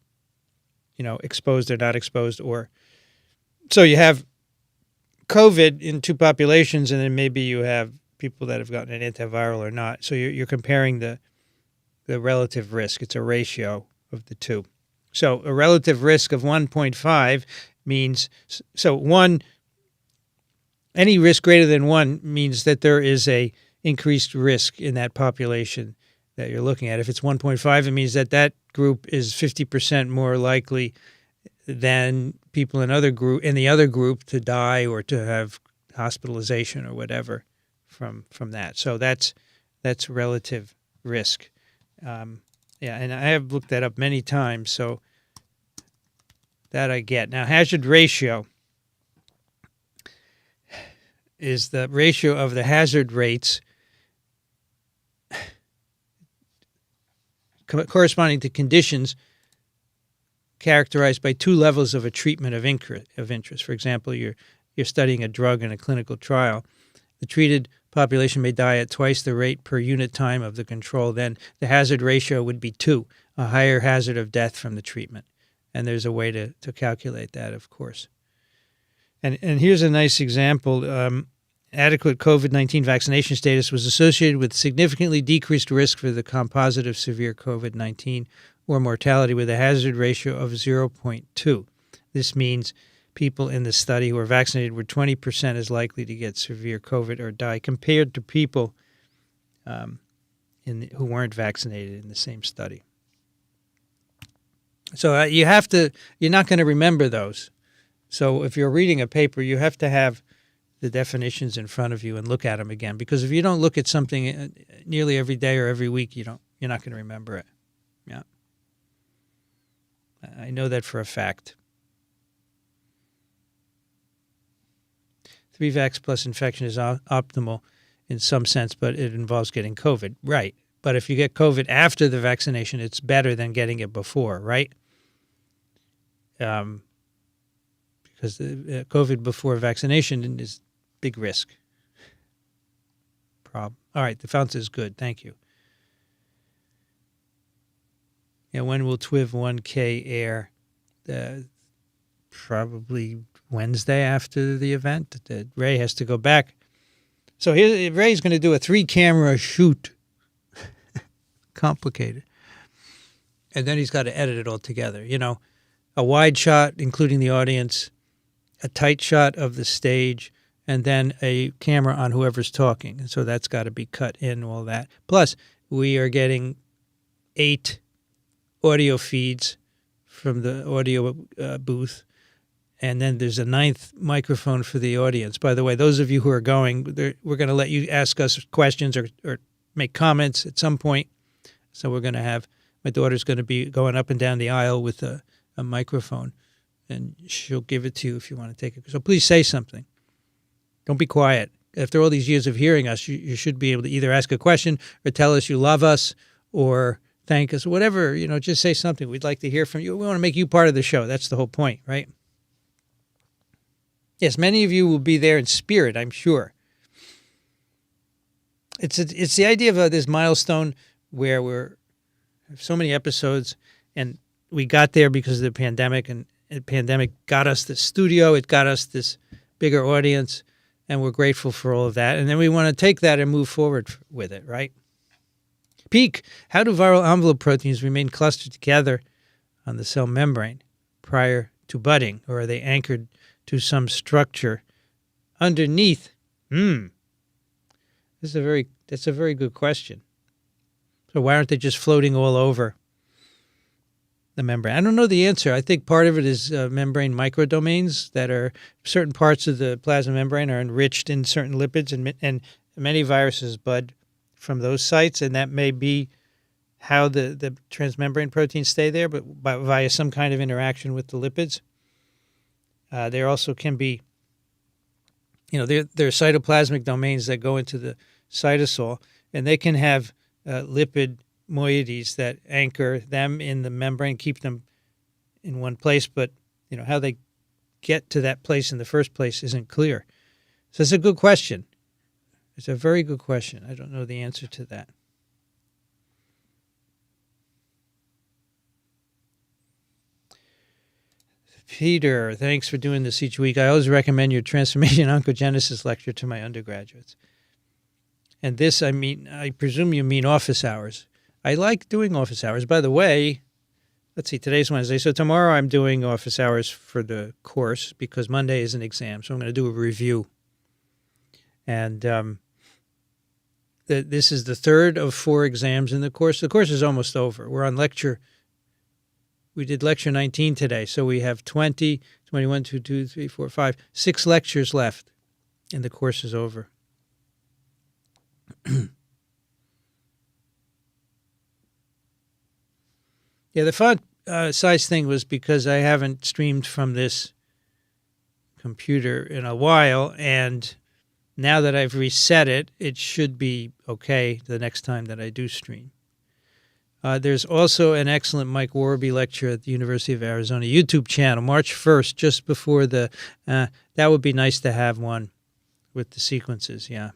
exposed or not exposed, or so you have COVID in two populations, and then maybe you have people that have gotten an antiviral or not. So you're comparing the relative risk. It's a ratio of the two. So a relative risk of 1.5 means, any risk greater than 1 means that there is a increased risk in that population that you're looking at. If it's 1.5, it means that group is 50% more likely than people in the other group to die or to have hospitalization or whatever from that. So that's relative risk. And I have looked that up many times, so that I get. Now, hazard ratio is the ratio of the hazard rates corresponding to conditions characterized by two levels of a treatment of interest. For example, you're studying a drug in a clinical trial. The treated population may die at twice the rate per unit time of the control. Then the hazard ratio would be 2, a higher hazard of death from the treatment. And there's a way to calculate that, of course. And here's a nice example. Adequate COVID-19 vaccination status was associated with significantly decreased risk for the composite of severe COVID-19 or mortality with a hazard ratio of 0.2. This means people in the study who were vaccinated were 20% as likely to get severe COVID or die compared to people who weren't vaccinated in the same study. So you're not going to remember those. So if you're reading a paper, you have to have the definitions in front of you and look at them again, because if you don't look at something nearly every day or every week, you're not going to remember it. Yeah, I know that for a fact. 3 vax plus infection is optimal in some sense, but it involves getting COVID, right? But if you get COVID after the vaccination, it's better than getting it before, right? Because the COVID before vaccination is big risk. Problem. All right, the fountain is good. Thank you. Yeah, when will TWIV 1K air? Probably Wednesday after the event. Ray has to go back. So Ray's going to do a 3-camera shoot. Complicated. And then he's got to edit it all together. A wide shot, including the audience, a tight shot of the stage, and then a camera on whoever's talking. And so that's got to be cut in, all that. Plus, we are getting 8 audio feeds from the audio booth. And then there's a 9th microphone for the audience. By the way, those of you who are going, we're going to let you ask us questions or make comments at some point. So we're going to have, my daughter's going to be going up and down the aisle with a microphone, and she'll give it to you if you want to take it. So please say something. Don't be quiet. After all these years of hearing us, you should be able to either ask a question or tell us you love us or thank us, whatever, just say something. We'd like to hear from you. We want to make you part of the show. That's the whole point, right? Yes, many of you will be there in spirit, I'm sure. It's the idea of this milestone where we have so many episodes, and we got there because of the pandemic, and the pandemic got us the studio. It got us this bigger audience, and we're grateful for all of that. And then we want to take that and move forward with it, right? Peak, how do viral envelope proteins remain clustered together on the cell membrane prior to budding, or are they anchored to some structure underneath? That's a very good question. So why aren't they just floating all over the membrane? I don't know the answer. I think part of it is membrane microdomains that are certain parts of the plasma membrane are enriched in certain lipids, and many viruses bud from those sites, and that may be how the transmembrane proteins stay there, but via some kind of interaction with the lipids. There also can be, there are cytoplasmic domains that go into the cytosol, and they can have lipid moieties that anchor them in the membrane, keep them in one place. But how they get to that place in the first place isn't clear. So it's a good question. It's a very good question. I don't know the answer to that. Peter, thanks for doing this each week. I always recommend your transformation oncogenesis lecture to my undergraduates. And this, I presume you mean office hours. I like doing office hours. By the way, let's see, today's Wednesday. So tomorrow I'm doing office hours for the course because Monday is an exam. So I'm going to do a review. And this is the third of 4 exams in the course. The course is almost over. We're on we did lecture 19 today. So we have 20, 21, 22, 3, 4, 5, 6 lectures left. And the course is over. Yeah, the font size thing was because I haven't streamed from this computer in a while, and now that I've reset it, it should be okay the next time that I do stream. There's also an excellent Mike Warby lecture at the University of Arizona YouTube channel, March 1st, just before that would be nice to have one with the sequences, yeah.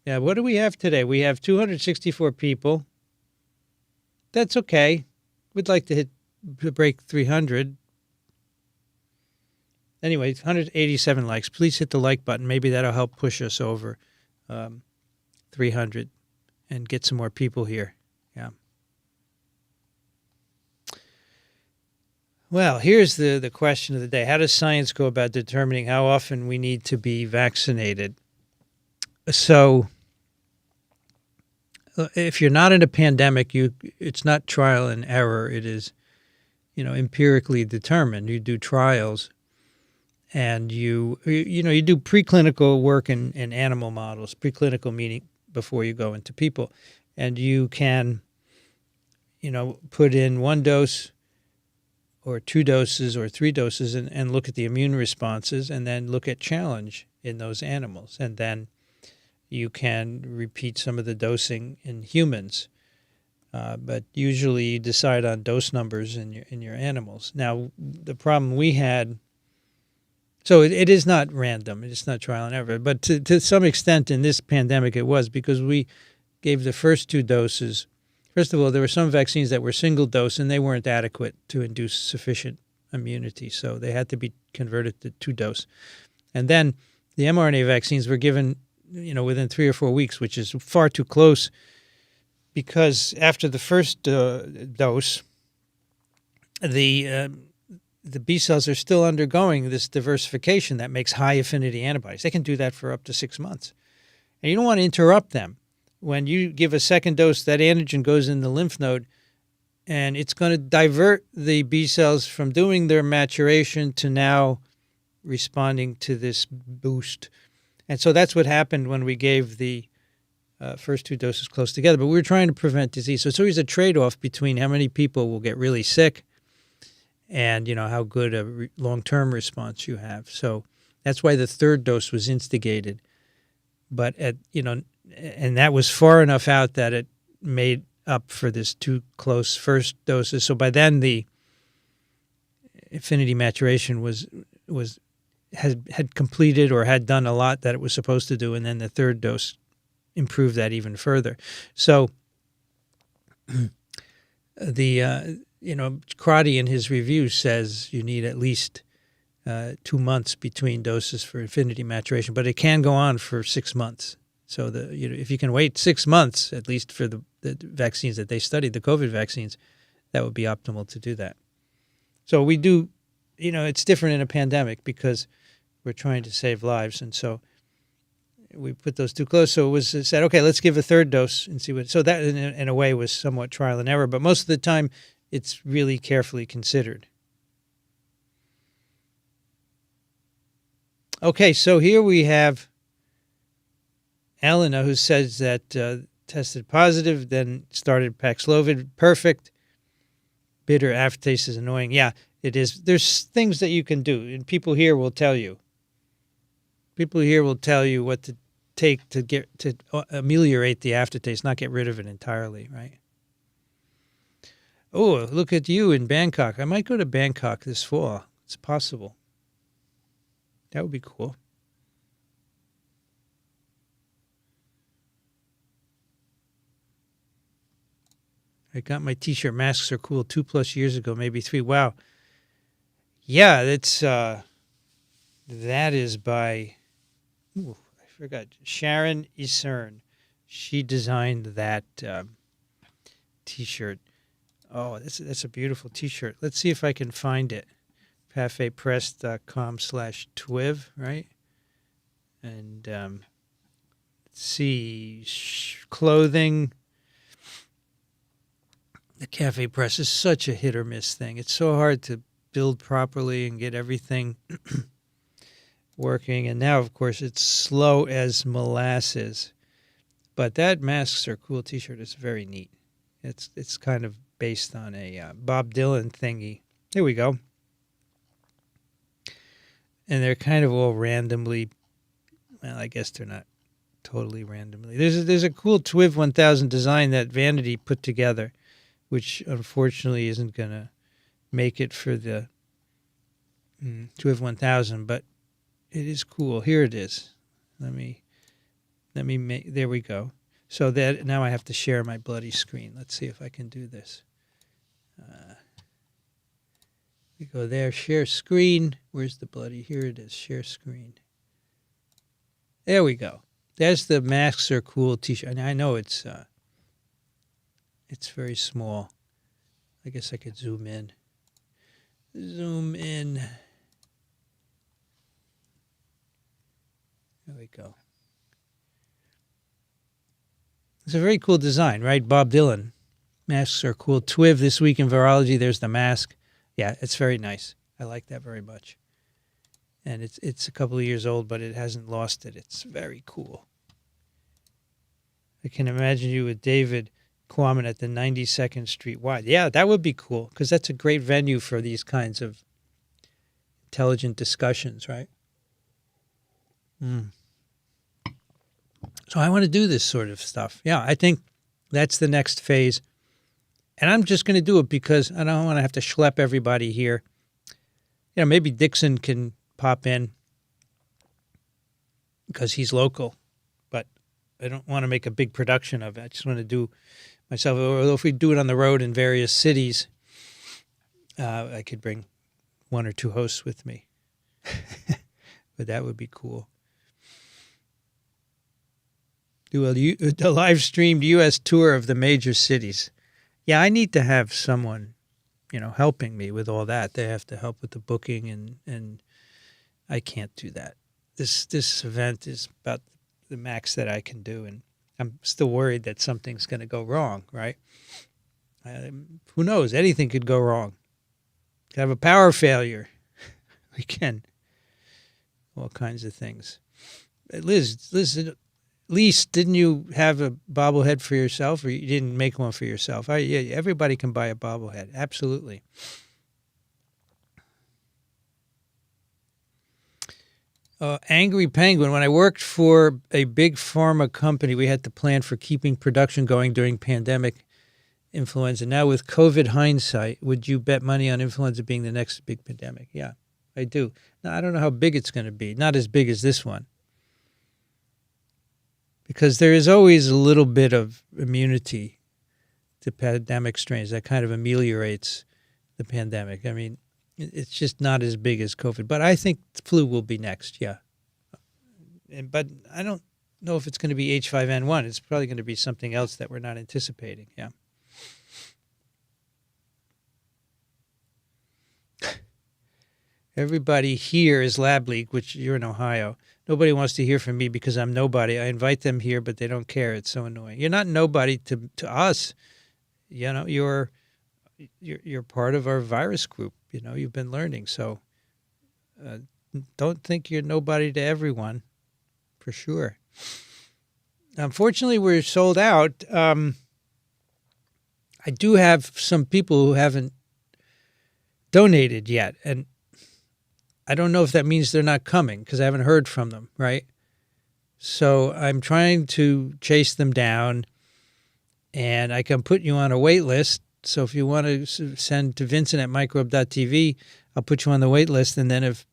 Yeah, what do we have today? We have 264 people. That's okay. We'd like to break 300. Anyway, 187 likes. Please hit the like button. Maybe that'll help push us over 300 and get some more people here. Yeah. Well, here's the question of the day. How does science go about determining how often we need to be vaccinated? So if you're not in a pandemic, it's not trial and error. It is, empirically determined. You do trials, and you do preclinical work in animal models. Preclinical meaning before you go into people, and you can, put in 1 dose, or 2 doses, or 3 doses, and look at the immune responses, and then look at challenge in those animals, and then you can repeat some of the dosing in humans, but usually you decide on dose numbers in your animals. Now, the problem we had, so it is not random, it's not trial and error, but to some extent in this pandemic it was, because we gave the first 2 doses. First of all, there were some vaccines that were single dose, and they weren't adequate to induce sufficient immunity, so they had to be converted to 2 dose. And then the mRNA vaccines were given within 3 or 4 weeks, which is far too close, because after the first dose, the B cells are still undergoing this diversification that makes high affinity antibodies. They can do that for up to 6 months. And you don't want to interrupt them. When you give a second dose, that antigen goes in the lymph node, and it's going to divert the B cells from doing their maturation to now responding to this boost. And so that's what happened when we gave the first 2 doses close together. But we were trying to prevent disease. So it's always a trade-off between how many people will get really sick and, how good a long-term response you have. So that's why the 3rd dose was instigated. But, and that was far enough out that it made up for this too close first doses. So by then the affinity maturation had completed or had done a lot that it was supposed to do, and then the 3rd dose improved that even further. So Crotty in his review says you need at least 2 months between doses for affinity maturation, but it can go on for 6 months. So if you can wait 6 months, at least for the vaccines that they studied, the COVID vaccines, that would be optimal to do that. So we do, it's different in a pandemic because we're trying to save lives, and so we put those too close. So it was said, okay, let's give a 3rd dose and see what. So that, in a way, was somewhat trial and error, but most of the time, it's really carefully considered. Okay, so here we have Elena, who says that tested positive, then started Paxlovid. Perfect. Bitter aftertaste is annoying. Yeah, it is. There's things that you can do, and people here will tell you. People here will tell you what to take to ameliorate the aftertaste, not get rid of it entirely, right? Oh, look at you in Bangkok. I might go to Bangkok this fall. It's possible. That would be cool. I got my T-shirt. Masks are cool 2+ years ago, maybe 3. Wow. Yeah, that's that is by I forgot, Sharon Isern. She designed that T-shirt. Oh, that's a beautiful T-shirt. Let's see if I can find it. cafepress.com/twiv, right? And let's see, clothing. The Cafe Press is such a hit or miss thing. It's so hard to build properly and get everything working. And now, of course, it's slow as molasses. But that Masks Are Cool T-shirt is very neat. It's kind of based on a Bob Dylan thingy. Here we go. And they're kind of all randomly. Well, I guess they're not totally randomly. There's a cool Twiv 1000 design that Vanity put together, which unfortunately isn't going to make it for the Twiv 1000, but it is cool. Here it is. Let me make, there we go. So that now I have to share my bloody screen. Let's see if I can do this. We go there, share screen. Where's the bloody? Here it is, share screen. There we go. There's the Masks Are Cool T-shirt. And I know it's very small. I guess I could zoom in. Zoom in. There we go. It's a very cool design, right? Bob Dylan. Masks Are Cool. Twiv this week in Virology. There's the mask. Yeah, it's very nice. I like that very much. And it's a couple of years old, but it hasn't lost it. It's very cool. I can imagine you with David Quammen at the 92nd Street Y. Yeah, that would be cool, because that's a great venue for these kinds of intelligent discussions, right? So I want to do this sort of stuff. Yeah, I think that's the next phase. And I'm just going to do it because I don't want to have to schlep everybody here. You know, maybe Dixon can pop in because he's local, but I don't want to make a big production of it. I just want to do myself. Or if we do it on the road in various cities, I could bring 1 or 2 hosts with me. But that would be cool. Do a live streamed U.S. tour of the major cities. Yeah, I need to have someone, helping me with all that. They have to help with the booking, and I can't do that. This event is about the max that I can do, and I'm still worried that something's going to go wrong, right? Who knows? Anything could go wrong. Could have a power failure. We can. All kinds of things. Liz, at least didn't you have a bobblehead for yourself, or you didn't make one for yourself? Yeah, everybody can buy a bobblehead. Absolutely. Angry Penguin, when I worked for a big pharma company, we had to plan for keeping production going during pandemic influenza. Now with COVID hindsight, would you bet money on influenza being the next big pandemic? Yeah, I do. Now, I don't know how big it's going to be. Not as big as this one. Because there is always a little bit of immunity to pandemic strains that kind of ameliorates the pandemic. I mean, it's just not as big as COVID. But I think the flu will be next, yeah. But I don't know if it's going to be H5N1. It's probably going to be something else that we're not anticipating, yeah. Everybody here is Lab Leak, which you're in Ohio. Nobody wants to hear from me because I'm nobody. I invite them here, but they don't care. It's so annoying. You're not nobody to us. You're part of our virus group. You've been learning. So don't think you're nobody to everyone, for sure. Unfortunately, we're sold out. I do have some people who haven't donated yet, and I don't know if that means they're not coming because I haven't heard from them, right? So I'm trying to chase them down, and I can put you on a wait list So if you want to send to Vincent at microbe.tv, I'll put you on the wait list. And then if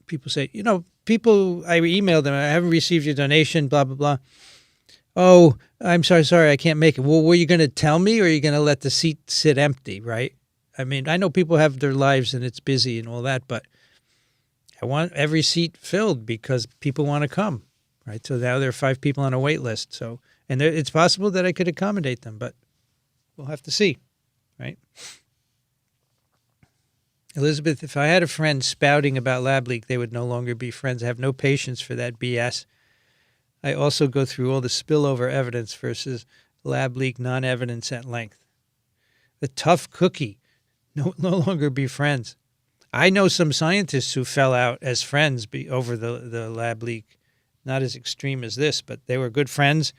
people say, I emailed them, I haven't received your donation, blah, blah, blah. Oh, I'm sorry, I can't make it. Well, were you going to tell me, or are you going to let the seat sit empty, right? I mean, I know people have their lives and it's busy and all that, but I want every seat filled because people want to come, right? So now there are 5 people on a wait list. So, and it's possible that I could accommodate them, but we'll have to see, right? Elizabeth, if I had a friend spouting about lab leak, they would no longer be friends. I have no patience for that BS. I also go through all the spillover evidence versus lab leak non-evidence at length. The tough cookie. No longer be friends. I know some scientists who fell out as friends over the lab leak. Not as extreme as this, but they were good friends.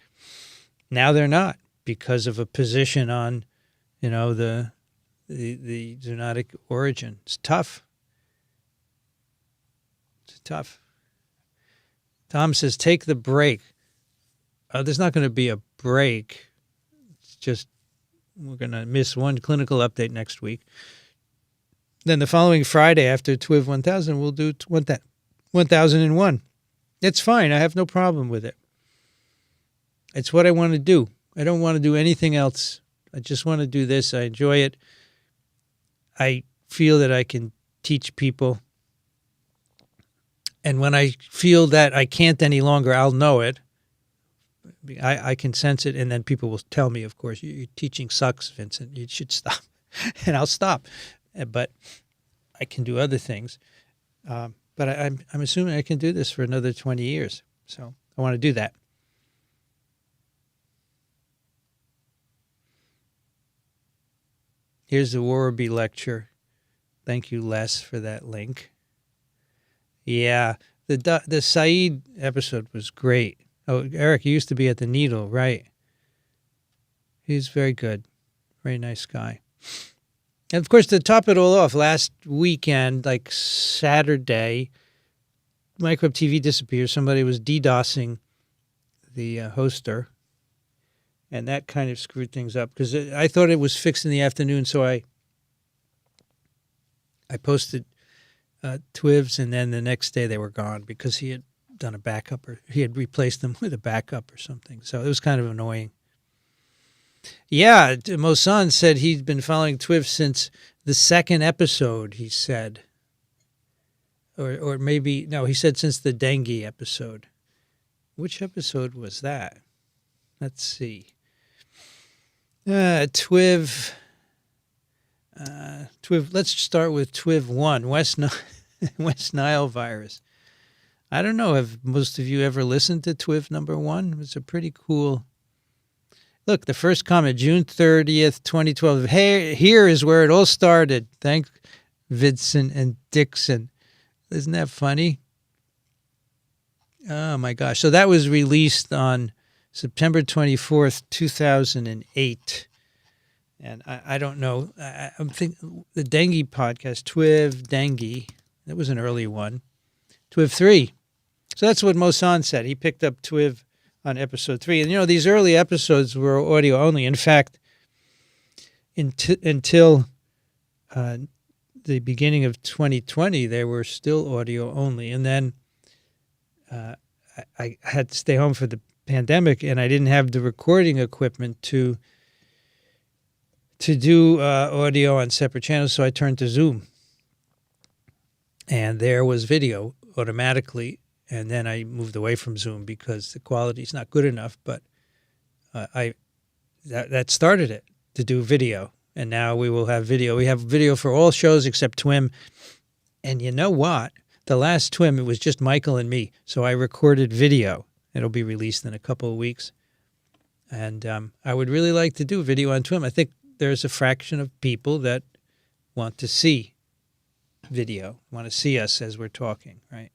Now they're not because of a position on, the zoonotic origin. It's tough. It's tough. Tom says, take the break. There's not going to be a break. It's just we're going to miss one clinical update next week. Then the following Friday after TWIV 1000, we'll do 1001. It's fine. I have no problem with it. It's what I want to do. I don't want to do anything else. I just want to do this. I enjoy it. I feel that I can teach people. And when I feel that I can't any longer, I'll know it. I can sense it, and then people will tell me, of course, your teaching sucks, Vincent. You should stop. And I'll stop. But I can do other things. But I'm assuming I can do this for another 20 years. So I want to do that. Here's the Warraby lecture. Thank you, Les, for that link. Yeah, the Saeed episode was great. Oh, Eric, you used to be at the Needle, right? He's very good. Very nice guy. And, of course, to top it all off, last weekend, like Saturday, Microbe TV disappeared. Somebody was DDoSing the hoster, and that kind of screwed things up because I thought it was fixed in the afternoon, so I posted TWIVs, and then the next day they were gone because he had done a backup, or he had replaced them with a backup or something. So it was kind of annoying. Yeah, Mosan said he'd been following TWIV since the second episode, he said. Or maybe, no, he said since the dengue episode. Which episode was that? Let's see. TWIV. Let's start with TWIV 1, West Nile virus. I don't know, have most of you ever listened to TWIV number 1? It was a pretty cool... Look, the first comment, June 30th, 2012. Hey, here is where it all started. Thank Vincent and Dixon. Isn't that funny? Oh, my gosh. So that was released on September 24th, 2008. And I don't know. I'm thinking the dengue podcast, TWIV dengue, that was an early one. TWIV 3. So that's what Mosan said. He picked up TWIV on episode 3. And, these early episodes were audio only. In fact, until the beginning of 2020, they were still audio only. And then I had to stay home for the pandemic, and I didn't have the recording equipment to do audio on separate channels, so I turned to Zoom. And there was video automatically. And then I moved away from Zoom because the quality is not good enough. But that started it, to do video. And now we will have video. We have video for all shows except TWIM. And you know what? The last TWIM, it was just Michael and me. So I recorded video. It'll be released in a couple of weeks. And I would really like to do video on TWIM. I think there's a fraction of people that want to see video, want to see us as we're talking, right?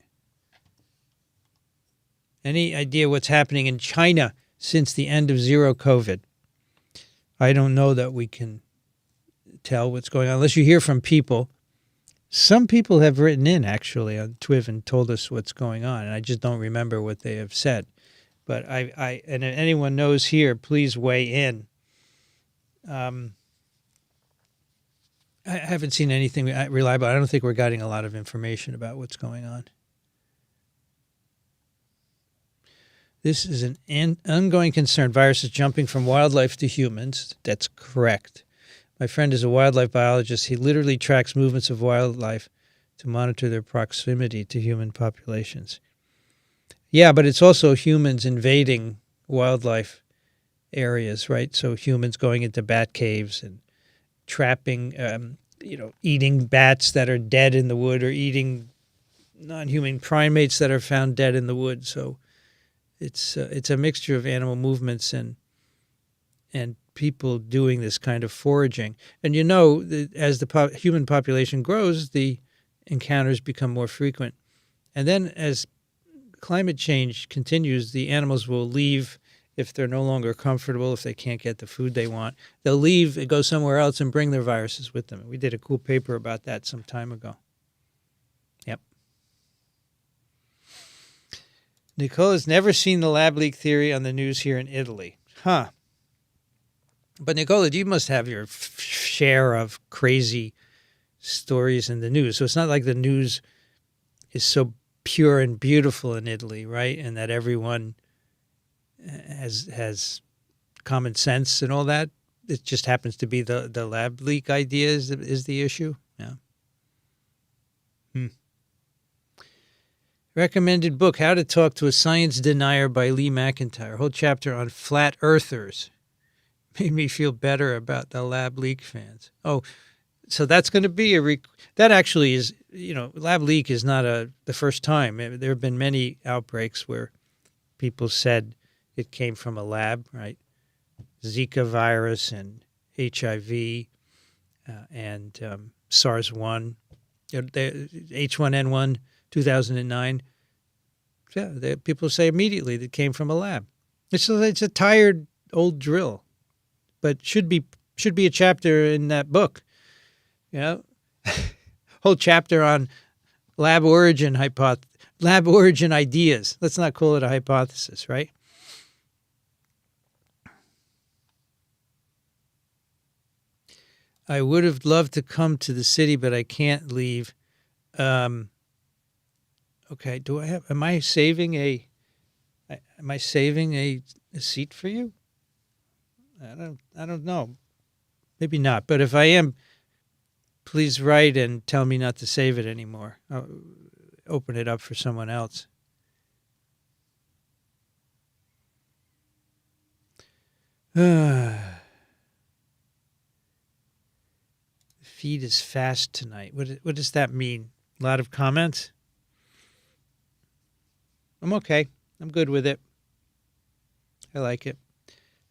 Any idea what's happening in China since the end of zero COVID? I don't know that we can tell what's going on unless you hear from people. Some people have written in, actually, on TWIV and told us what's going on, and I just don't remember what they have said. But and if anyone knows here, please weigh in. I haven't seen anything reliable. I don't think we're getting a lot of information about what's going on. This is an ongoing concern. Viruses jumping from wildlife to humans. That's correct. My friend is a wildlife biologist. He literally tracks movements of wildlife to monitor their proximity to human populations. Yeah, but it's also humans invading wildlife areas, right? So humans going into bat caves and trapping, eating bats that are dead in the wood, or eating non-human primates that are found dead in the wood. So it's a mixture of animal movements and people doing this kind of foraging. And as the human population grows, the encounters become more frequent. And then as climate change continues, the animals will leave if they're no longer comfortable, if they can't get the food they want. They'll leave and go somewhere else and bring their viruses with them. We did a cool paper about that some time ago. Yep. Nicola's never seen the lab leak theory on the news here in Italy. Huh. But Nicola, you must have your share of crazy stories in the news. So it's not like the news is so pure and beautiful in Italy, right? And that everyone has common sense and all that. It just happens to be the lab leak idea is the issue. Yeah. Recommended book, How to Talk to a Science Denier by Lee McIntyre. Whole chapter on flat earthers. Made me feel better about the lab leak fans. Oh, so that's going to be that actually is, lab leak is not the first time. There have been many outbreaks where people said it came from a lab, right? Zika virus and HIV and SARS-1, H1N1, 2009. Yeah, people say immediately that it came from a lab. It's a tired old drill, but should be a chapter in that book. Whole chapter on lab origin ideas. Let's not call it a hypothesis, right? I would have loved to come to the city, but I can't leave. Okay, am I saving a seat for you? I don't know. Maybe not, but if I am, please write and tell me not to save it anymore. I'll open it up for someone else. The feed is fast tonight. What does that mean? A lot of comments? I'm okay. I'm good with it. I like it.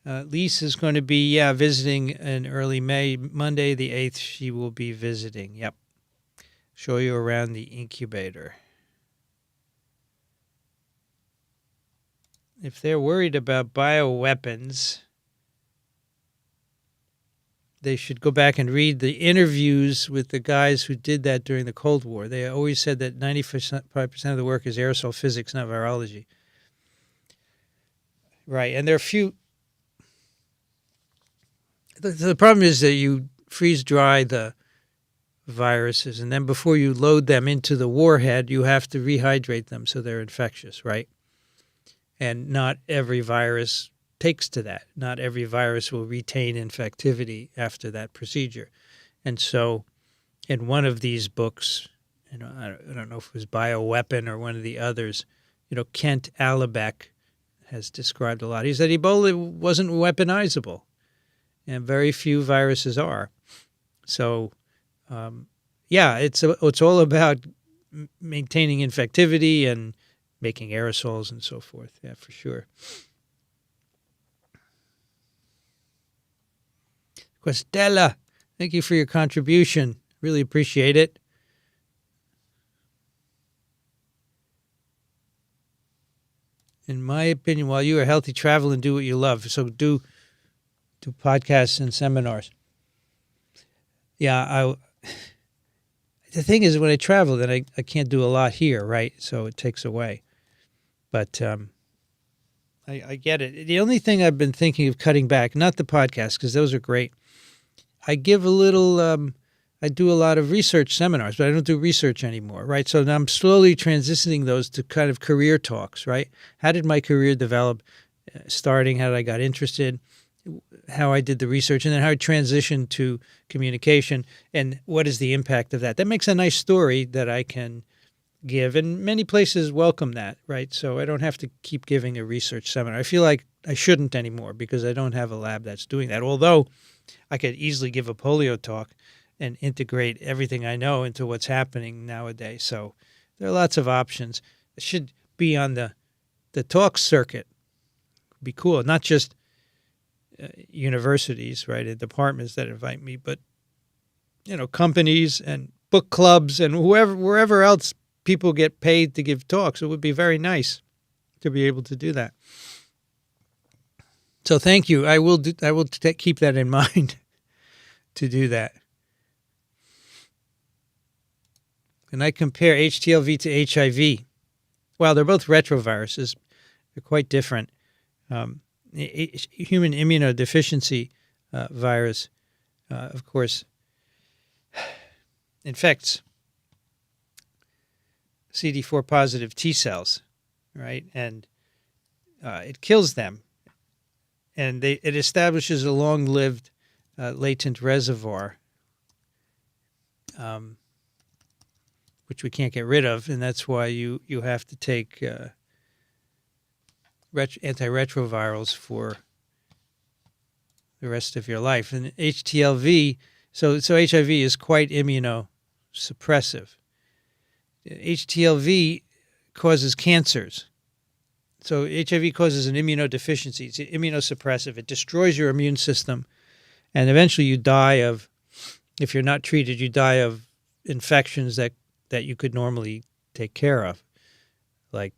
Lisa's going to be, visiting in early May. Monday the 8th, she will be visiting. Yep. Show you around the incubator. If they're worried about bioweapons, they should go back and read the interviews with the guys who did that during the Cold War. They always said that 95% of the work is aerosol physics, not virology. Right, and there are few... The problem is that you freeze dry the viruses, and then before you load them into the warhead, you have to rehydrate them so they're infectious, right? And not every virus takes to that. Not every virus will retain infectivity after that procedure. And so in one of these books, I don't know if it was Bioweapon or one of the others, Kent Allebeck has described a lot. He said Ebola wasn't weaponizable, and very few viruses are. So, it's all about maintaining infectivity and making aerosols and so forth. Yeah, for sure. Questella, thank you for your contribution. Really appreciate it. In my opinion, while you are healthy, travel and do what you love. So do podcasts and seminars. Yeah, the thing is, when I travel, then I can't do a lot here, right? So it takes away. But I get it. The only thing I've been thinking of cutting back, not the podcast, because those are great. I give a little I do a lot of research seminars, but I don't do research anymore, right? So now I'm slowly transitioning those to kind of career talks, right? How did my career develop starting? How did I got interested? How I did the research, and then how I transitioned to communication, and what is the impact of that? That makes a nice story that I can give, and many places welcome that, right? So I don't have to keep giving a research seminar. I feel like I shouldn't anymore because I don't have a lab that's doing that, although I could easily give a polio talk and integrate everything I know into what's happening nowadays. So there are lots of options. It should be on the talk circuit. It'd be cool, not just universities, right, and departments that invite me, but companies and book clubs and wherever else people get paid to give talks. It would be very nice to be able to do that. So thank you. I will keep that in mind to do that. And I compare HTLV to HIV. Well, they're both retroviruses. They're quite different. Human immunodeficiency virus, of course, infects CD4 positive T cells, right? And it kills them. And it establishes a long-lived latent reservoir, which we can't get rid of. And that's why you have to take antiretrovirals for the rest of your life. And HTLV, so HIV is quite immunosuppressive. HTLV causes cancers. So HIV causes an immunodeficiency. It's immunosuppressive. It destroys your immune system. And eventually you die of, if you're not treated, you die of infections that you could normally take care of, like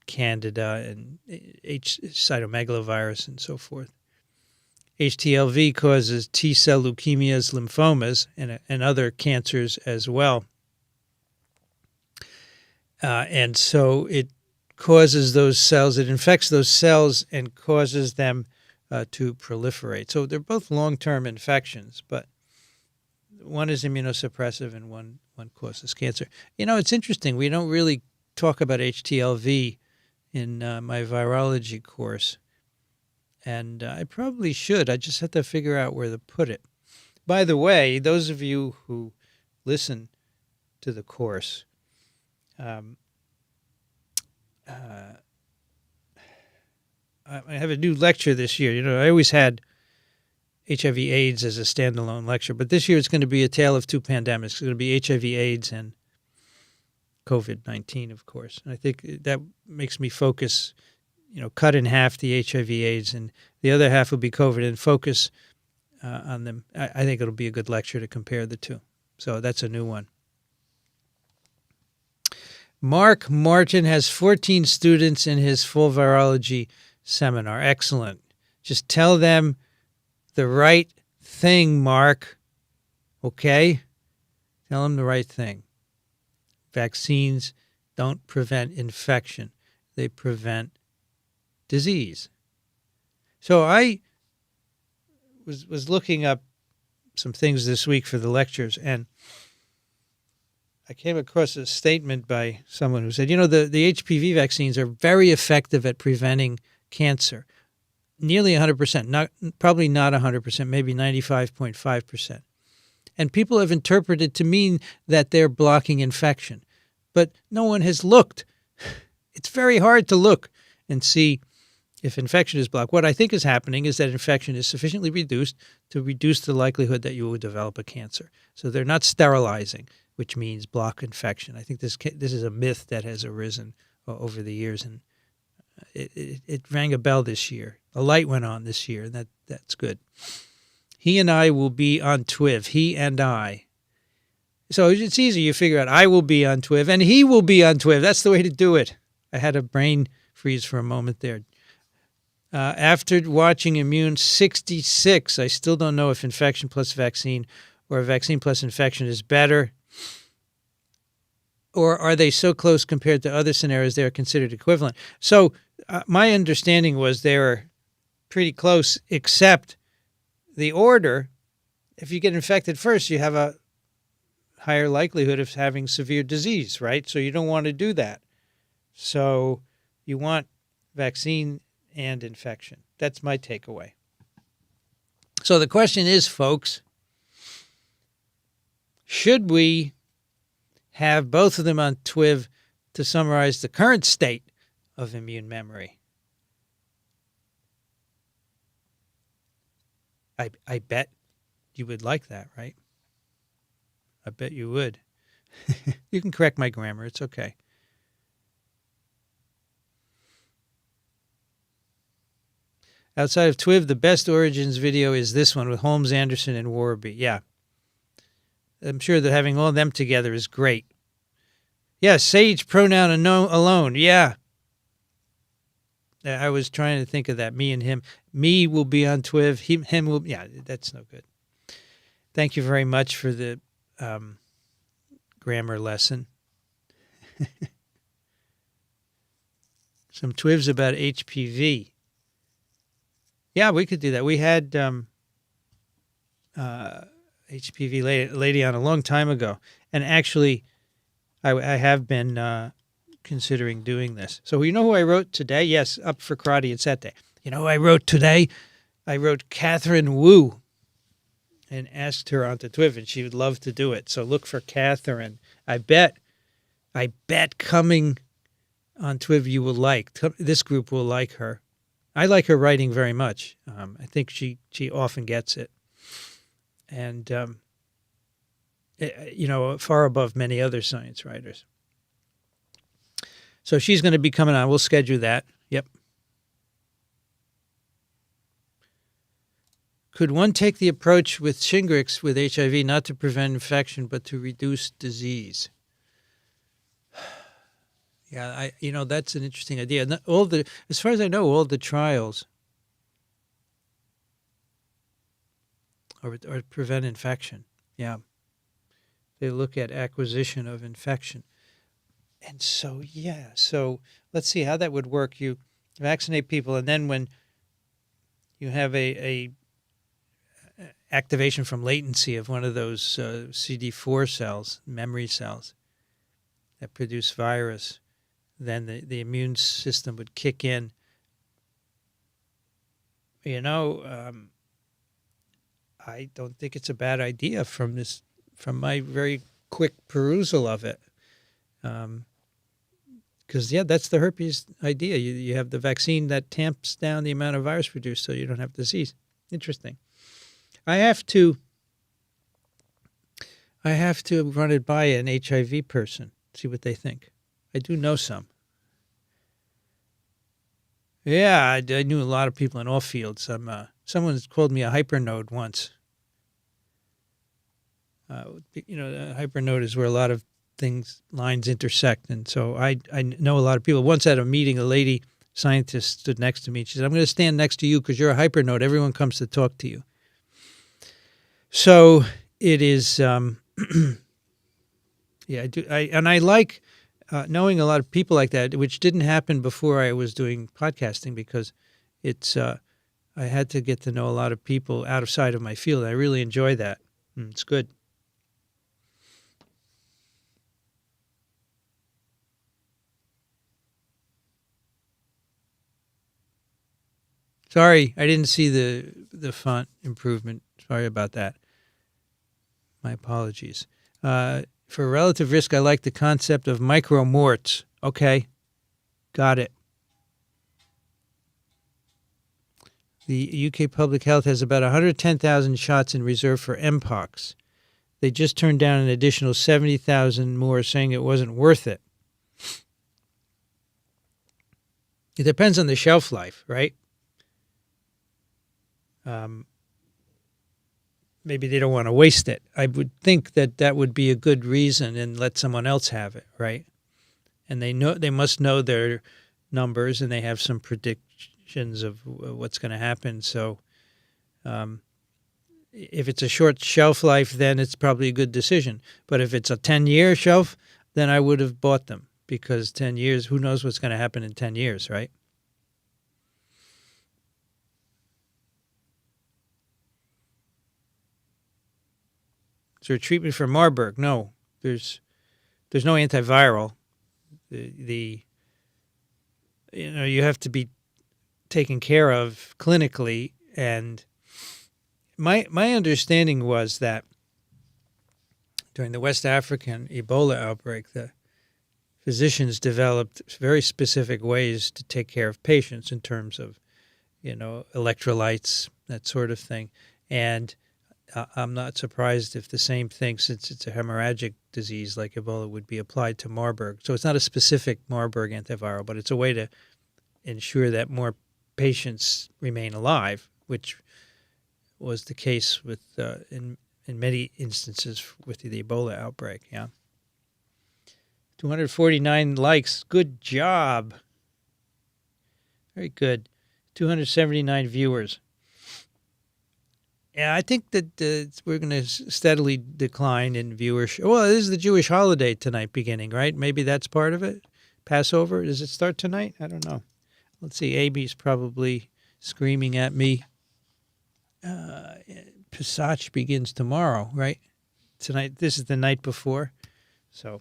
Candida and cytomegalovirus and so forth. HTLV causes T-cell leukemias, lymphomas, and other cancers as well. And so it causes those cells, it infects those cells and causes them to proliferate. So they're both long-term infections, but one is immunosuppressive and one causes cancer. It's interesting. We don't really talk about HTLV in my virology course, and I probably should. I just have to figure out where to put it. By the way, those of you who listen to the course, I have a new lecture this year. I always had HIV/AIDS as a standalone lecture, but this year it's going to be a tale of two pandemics. It's going to be HIV/AIDS and COVID-19, of course. And I think that makes me focus, cut in half the HIV/AIDS, and the other half will be COVID, and focus on them. I think it'll be a good lecture to compare the two. So that's a new one. Mark Martin has 14 students in his full virology seminar. Excellent. Just tell them the right thing, Mark. Okay? Tell them the right thing. Vaccines don't prevent infection. They prevent disease. So I was looking up some things this week for the lectures, and I came across a statement by someone who said, the HPV vaccines are very effective at preventing cancer. Nearly 100%, probably not 100%, maybe 95.5%. And people have interpreted to mean that they're blocking infection. But no one has looked. It's very hard to look and see if infection is blocked. What I think is happening is that infection is sufficiently reduced to reduce the likelihood that you will develop a cancer. So they're not sterilizing, which means block infection. I think this is a myth that has arisen over the years, and it rang a bell this year. A light went on this year, and that's good. He and I will be on TWIV. He and I. So it's easy. You figure out I will be on TWIV, and he will be on TWIV. That's the way to do it. I had a brain freeze for a moment there. After watching Immune 66, I still don't know if infection plus vaccine or vaccine plus infection is better. Or are they so close compared to other scenarios they are considered equivalent? So my understanding was they were pretty close, except the order. If you get infected first, you have a higher likelihood of having severe disease, right? So you don't want to do that. So you want vaccine and infection. That's my takeaway. So the question is, folks, should we have both of them on TWIV to summarize the current state of immune memory? I bet you would like that, right? I bet you would. You can correct my grammar. It's okay. Outside of TWIV, the best Origins video is this one with Holmes, Anderson, and Warby. Yeah. I'm sure that having all of them together is great. Yeah, Sage pronoun alone. Yeah. I was trying to think of that. Me and him. Me will be on TWIV. Him will. Yeah, that's no good. Thank you very much for the grammar lesson. Some TWIVs about HPV. Yeah, we could do that. We had HPV lady on a long time ago. And actually, I have been considering doing this. So you know who I wrote today? Yes, up for karate and sete. You know who I wrote today? I wrote Catherine Wu and asked her onto TWIV, and she would love to do it. So look for Catherine. I bet coming on TWIV you will like. This group will like her. I like her writing very much. I think she often gets it. And, far above many other science writers. So she's going to be coming on. We'll schedule that. Yep. Could one take the approach with Shingrix with HIV not to prevent infection but to reduce disease? Yeah, that's an interesting idea. As far as I know, all the trials or prevent infection. Yeah. They look at acquisition of infection. And so, yeah. So let's see how that would work. You vaccinate people, and then when you have a activation from latency of one of those CD4 cells, memory cells that produce virus, then the immune system would kick in. I don't think it's a bad idea from my very quick perusal of it. Because, that's the herpes idea. You have the vaccine that tamps down the amount of virus produced so you don't have disease. Interesting. I have to run it by an HIV person, see what they think. I do know some. Yeah, I knew a lot of people in all fields. Someone called me a hypernode once. A hypernode is where a lot of lines intersect. And so I know a lot of people. Once at a meeting, a lady scientist stood next to me. She said, I'm going to stand next to you because you're a hypernode. Everyone comes to talk to you. So it is, I do. I like knowing a lot of people like that, which didn't happen before I was doing podcasting because I had to get to know a lot of people outside of my field. I really enjoy that. It's good. Sorry, I didn't see the font improvement. Sorry about that. My apologies. For relative risk, I like the concept of micromorts. Okay, got it. The UK Public Health has about 110,000 shots in reserve for Mpox. They just turned down an additional 70,000 more, saying it wasn't worth it. It depends on the shelf life, right? Maybe they don't want to waste it. I would think that would be a good reason and let someone else have it, right? And they must know their numbers and they have some predictions of what's going to happen. So if it's a short shelf life, then it's probably a good decision. But if it's a 10-year shelf, then I would have bought them because 10 years, who knows what's going to happen in 10 years, right? Is there a treatment for Marburg? No. there's no antiviral. The you have to be taken care of clinically, and my understanding was that during the West African Ebola outbreak, the physicians developed very specific ways to take care of patients in terms of, electrolytes, that sort of thing. And I'm not surprised if the same thing, since it's a hemorrhagic disease like Ebola, would be applied to Marburg. So it's not a specific Marburg antiviral, but it's a way to ensure that more patients remain alive, which was the case with in many instances with the Ebola outbreak. Yeah. 249 likes. Good job. Very good. 279 viewers. Yeah, I think that we're going to steadily decline in viewership. Well, this is the Jewish holiday tonight beginning, right? Maybe that's part of it. Passover. Does it start tonight? I don't know. Let's see. Abby's probably screaming at me. Pesach begins tomorrow, right? Tonight. This is the night before. So.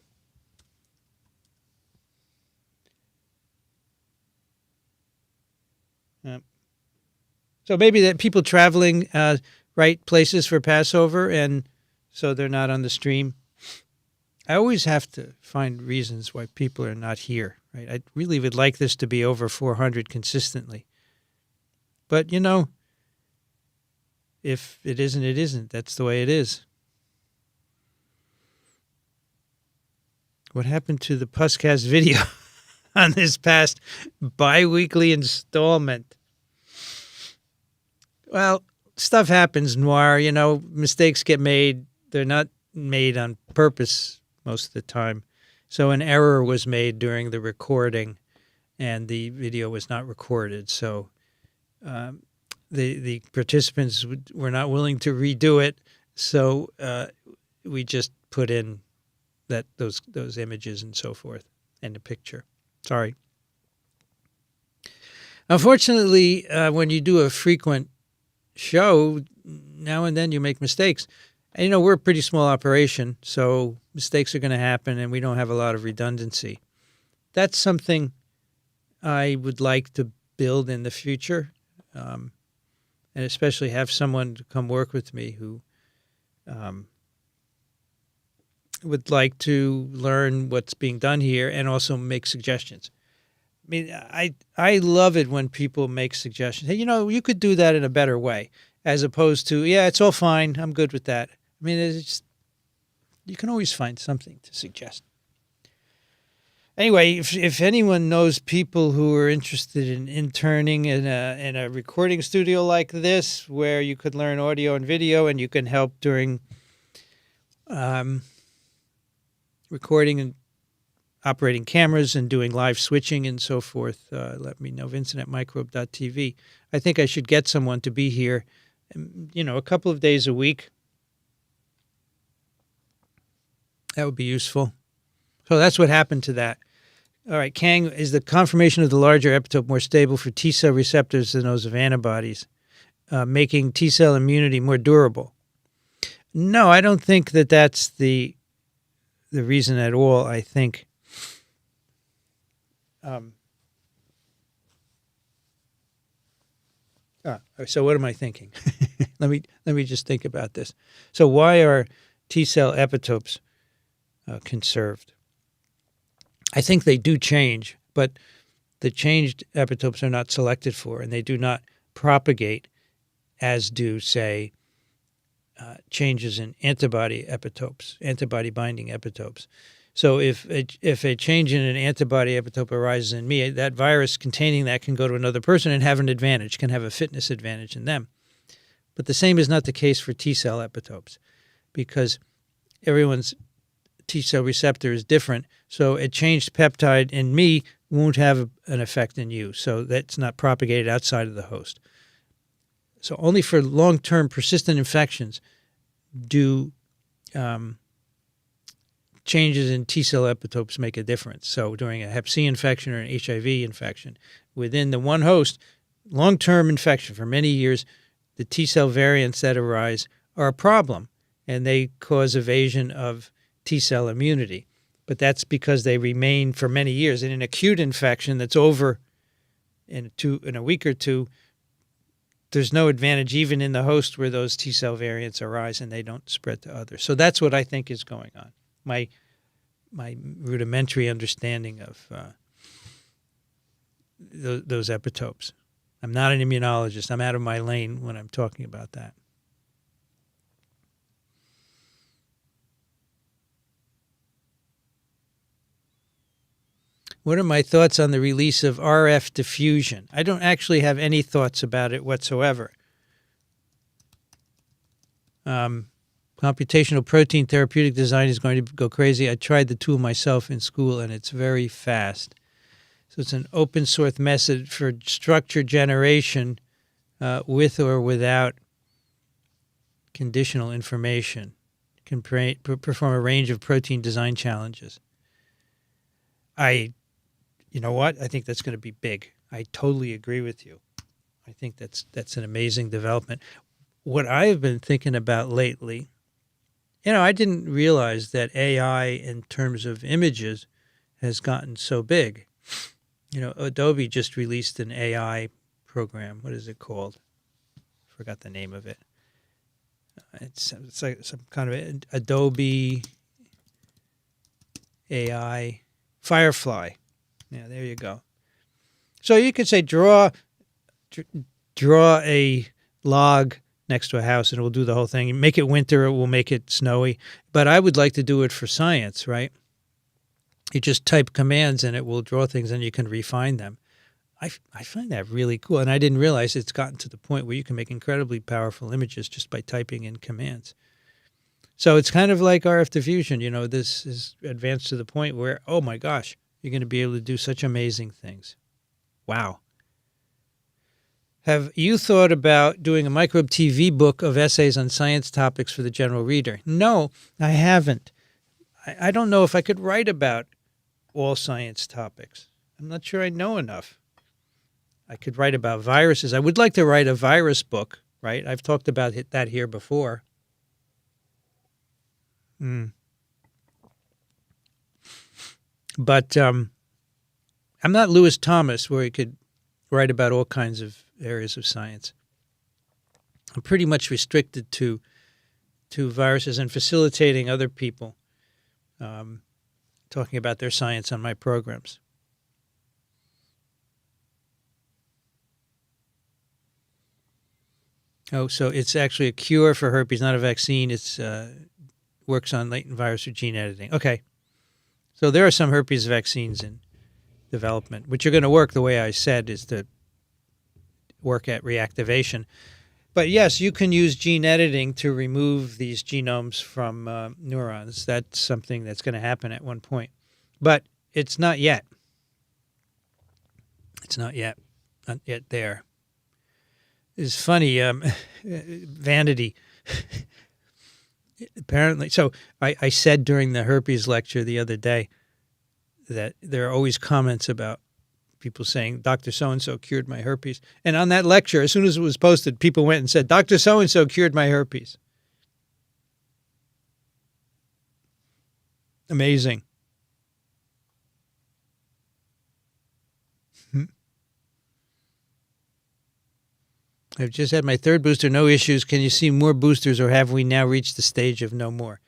So maybe that people traveling right places for Passover, and so they're not on the stream. I always have to find reasons why people are not here, right? I really would like this to be over 400 consistently. But, if it isn't, it isn't. That's the way it is. What happened to the Puscast video on this past bi-weekly installment? Well, stuff happens, Noir. Mistakes get made. They're not made on purpose most of the time. So an error was made during the recording, and the video was not recorded. So the participants were not willing to redo it. So we just put in those images and so forth, and the picture. Sorry. Unfortunately, when you do a frequent show, now and then you make mistakes. And, we're a pretty small operation, so mistakes are going to happen, and we don't have a lot of redundancy. That's something I would like to build in the future, and especially have someone to come work with me who would like to learn what's being done here and also make suggestions. I mean, I love it when people make suggestions. Hey, you could do that in a better way, as opposed to, yeah, it's all fine, I'm good with that. I mean, you can always find something to suggest. Anyway, if anyone knows people who are interested in interning in a recording studio like this, where you could learn audio and video, and you can help during recording and operating cameras and doing live switching and so forth, let me know. Vincent@microbe.tv. I think I should get someone to be here, a couple of days a week. That would be useful. So that's what happened to that. All right, Kang, is the conformation of the larger epitope more stable for T-cell receptors than those of antibodies, making T-cell immunity more durable? No, I don't think that that's the reason at all. I think so what am I thinking? Let me just think about this. So why are T-cell epitopes conserved? I think they do change, but the changed epitopes are not selected for, and they do not propagate as do, say, changes in antibody epitopes, antibody binding epitopes. So if a change in an antibody epitope arises in me, that virus containing that can go to another person and have an advantage, can have a fitness advantage in them. But the same is not the case for T-cell epitopes, because everyone's T-cell receptor is different. So a changed peptide in me won't have an effect in you. So that's not propagated outside of the host. So only for long-term persistent infections do changes in T-cell epitopes make a difference. So during a Hep C infection or an HIV infection, within the one host, long-term infection for many years, the T-cell variants that arise are a problem, and they cause evasion of T-cell immunity. But that's because they remain for many years. In an acute infection that's over in a week or two, there's no advantage even in the host where those T-cell variants arise and they don't spread to others. So that's what I think is going on. My rudimentary understanding of those epitopes. I'm not an immunologist. I'm out of my lane when I'm talking about that. What are my thoughts on the release of RF diffusion? I don't actually have any thoughts about it whatsoever. Computational protein therapeutic design is going to go crazy. I tried the tool myself in school, and it's very fast. So it's an open source method for structure generation with or without conditional information. It can perform a range of protein design challenges. You know what? I think that's going to be big. I totally agree with you. I think that's an amazing development. What I've been thinking about lately, I didn't realize that AI in terms of images has gotten so big. Adobe just released an AI program. What is it called? Forgot the name of it. It's like some kind of Adobe AI Firefly. Yeah, there you go. So you could say draw a log next to a house and it will do the whole thing. You make it winter, it will make it snowy. But I would like to do it for science, right? You just type commands and it will draw things and you can refine them. I find that really cool. And I didn't realize it's gotten to the point where you can make incredibly powerful images just by typing in commands. So it's kind of like RF diffusion. This is advanced to the point where, oh my gosh, you're going to be able to do such amazing things. Wow. Have you thought about doing a microbe TV book of essays on science topics for the general reader? No, I haven't. I don't know if I could write about all science topics. I'm not sure I know enough. I could write about viruses. I would like to write a virus book, right? I've talked about that here before. But I'm not Lewis Thomas, where he could write about all kinds of areas of science. I'm pretty much restricted to viruses and facilitating other people talking about their science on my programs. Oh, so it's actually a cure for herpes, not a vaccine. It's works on latent virus or gene editing. Okay. So there are some herpes vaccines in development, which are going to work the way I said, is to work at reactivation. But yes, you can use gene editing to remove these genomes from neurons. That's something that's going to happen at one point. But it's not yet. It's not yet there. It's funny, vanity. Apparently, so I said during the herpes lecture the other day that there are always comments about people saying, Dr. So-and-so cured my herpes. And on that lecture, as soon as it was posted, people went and said, Dr. So-and-so cured my herpes. Amazing. I've just had my third booster, no issues. Can you see more boosters, or have we now reached the stage of no more?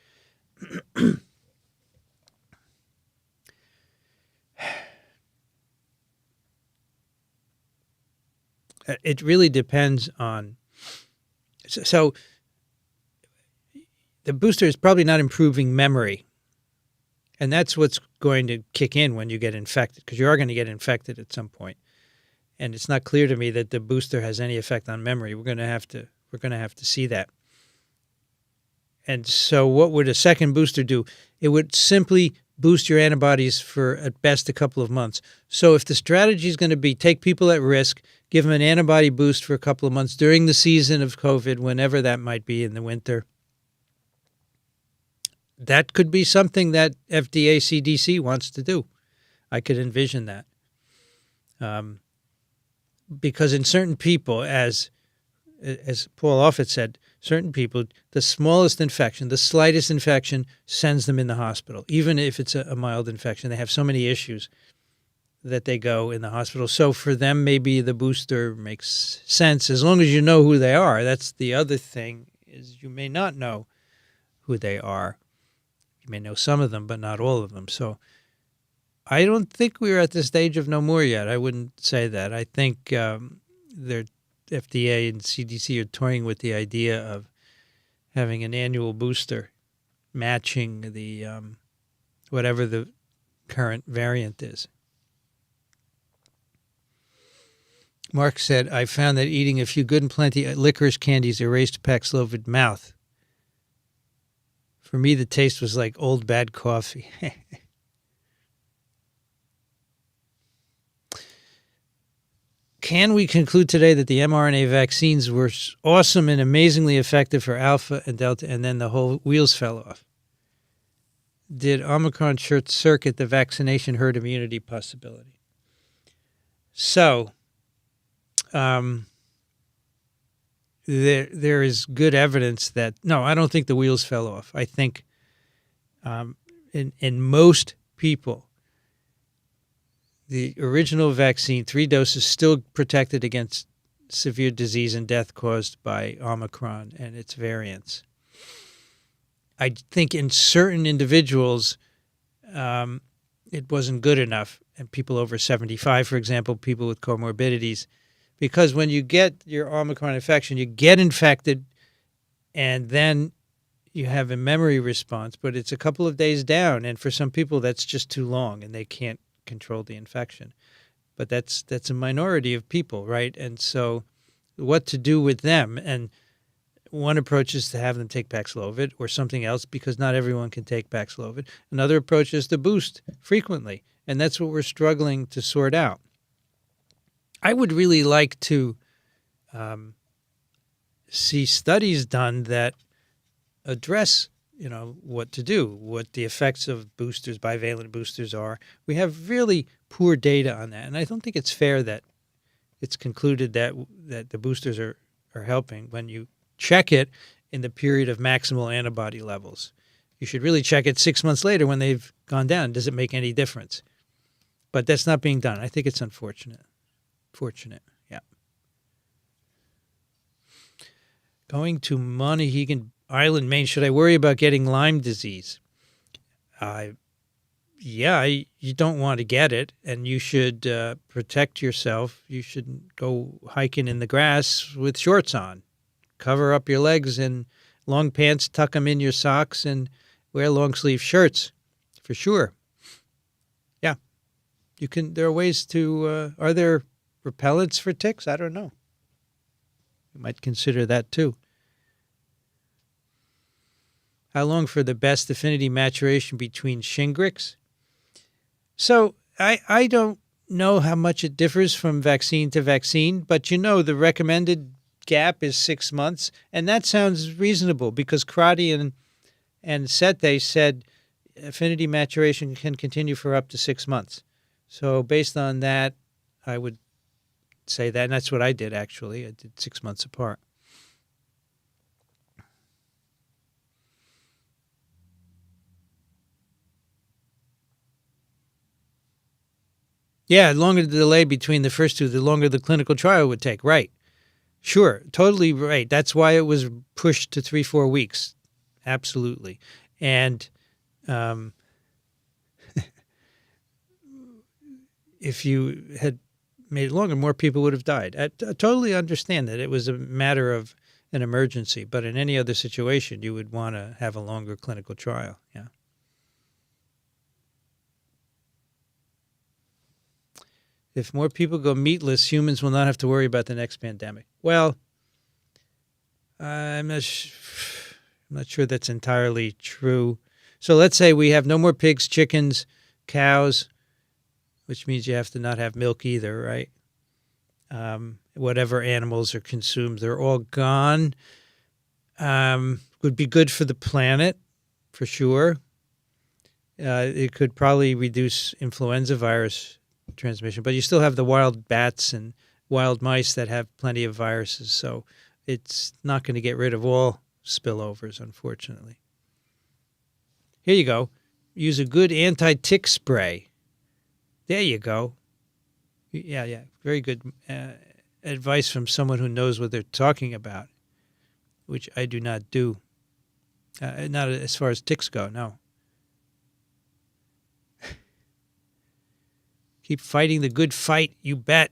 It really depends on... So the booster is probably not improving memory. And that's what's going to kick in when you get infected, because you are going to get infected at some point. And it's not clear to me that the booster has any effect on memory. We're going to have to see that. And so what would a second booster do? It would simply boost your antibodies for at best a couple of months. So if the strategy is going to be take people at risk, give them an antibody boost for a couple of months during the season of COVID, whenever that might be in the winter, that could be something that FDA, CDC wants to do. I could envision that. Because in certain people, as Paul Offit said, certain people, the smallest infection, the slightest infection sends them in the hospital, even if it's a mild infection. They have so many issues that they go in the hospital. So for them, maybe the booster makes sense as long as you know who they are. That's the other thing, is you may not know who they are. You may know some of them, but not all of them. So I don't think we're at the stage of no more yet. I wouldn't say that. I think their FDA and CDC are toying with the idea of having an annual booster matching the whatever the current variant is. Mark said, I found that eating a few good and plenty licorice candies erased Paxlovid mouth. For me, the taste was like old bad coffee. Can we conclude today that the mRNA vaccines were awesome and amazingly effective for Alpha and Delta, and then the whole wheels fell off? Did Omicron short circuit the vaccination herd immunity possibility? So, there is good evidence that, no, I don't think the wheels fell off. I think in most people, the original vaccine, 3 doses, still protected against severe disease and death caused by Omicron and its variants. I think in certain individuals, it wasn't good enough. And people over 75, for example, people with comorbidities, because when you get your Omicron infection, you get infected and then you have a memory response, but it's a couple of days down. And for some people, that's just too long and they can't control the infection. But that's a minority of people, right? And so what to do with them? And one approach is to have them take Paxlovid or something else, because not everyone can take Paxlovid. Another approach is to boost frequently. And that's what we're struggling to sort out. I would really like to see studies done that address, what to do, what the effects of boosters, bivalent boosters are. We have really poor data on that. And I don't think it's fair that it's concluded that the boosters are helping when you check it in the period of maximal antibody levels. You should really check it 6 months later when they've gone down. Does it make any difference? But that's not being done. I think it's unfortunate. Yeah. Going to Monaghan Island, Maine. Should I worry about getting Lyme disease? Yeah, you don't want to get it, and you should protect yourself. You shouldn't go hiking in the grass with shorts on. Cover up your legs in long pants, tuck them in your socks, and wear long-sleeve shirts, for sure. Yeah. There are ways to, are there repellents for ticks? I don't know. You might consider that too. How long for the best affinity maturation between Shingrix? So I don't know how much it differs from vaccine to vaccine, but the recommended gap is 6 months, and that sounds reasonable because Crotty and Sete said affinity maturation can continue for up to 6 months. So based on that, I would say that, and that's what I did actually. I did 6 months apart. Yeah, the longer the delay between the first two, the longer the clinical trial would take. Right. Sure. Totally right. That's why it was pushed to 3-4 weeks. Absolutely. And if you had made it longer, more people would have died. I totally understand that it was a matter of an emergency, but in any other situation, you would want to have a longer clinical trial. Yeah. If more people go meatless, humans will not have to worry about the next pandemic. Well, I'm not sure that's entirely true. So let's say we have no more pigs, chickens, cows, which means you have to not have milk either, right? Whatever animals are consumed, they're all gone. Would be good for the planet, for sure. It could probably reduce influenza virus transmission, but you still have the wild bats and wild mice that have plenty of viruses. So it's not going to get rid of all spillovers, unfortunately. Here you go. Use a good anti-tick spray. There you go. Yeah. Very good advice from someone who knows what they're talking about, which I do not do. Not as far as ticks go, no. Keep fighting the good fight, you bet.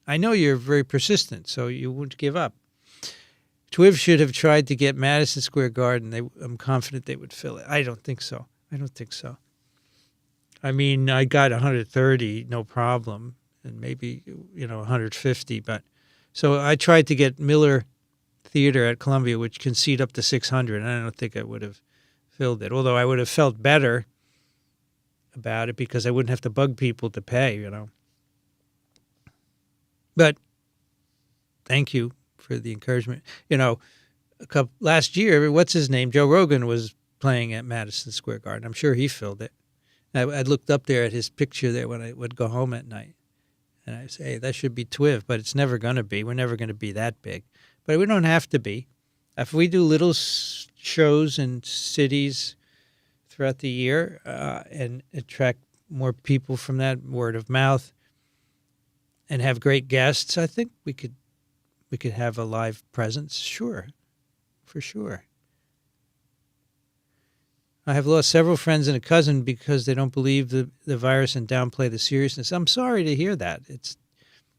I know you're very persistent, so you won't give up. TWIV should have tried to get Madison Square Garden. I'm confident they would fill it. I don't think so. I mean, I got 130, no problem, and maybe 150. But so I tried to get Miller Theater at Columbia, which can seat up to 600, and I don't think I would have filled it. Although I would have felt better about it because I wouldn't have to bug people to pay, But thank you for the encouragement. Last year, what's his name? Joe Rogan was playing at Madison Square Garden. I'm sure he filled it. I looked up there at his picture there when I would go home at night. And I say, hey, that should be TWIV, but it's never going to be. We're never going to be that big. But we don't have to be. If we do little shows in cities throughout the year and attract more people from that word of mouth and have great guests, I think we could have a live presence. Sure, for sure. I have lost several friends and a cousin because they don't believe the virus and downplay the seriousness. I'm sorry to hear that. It's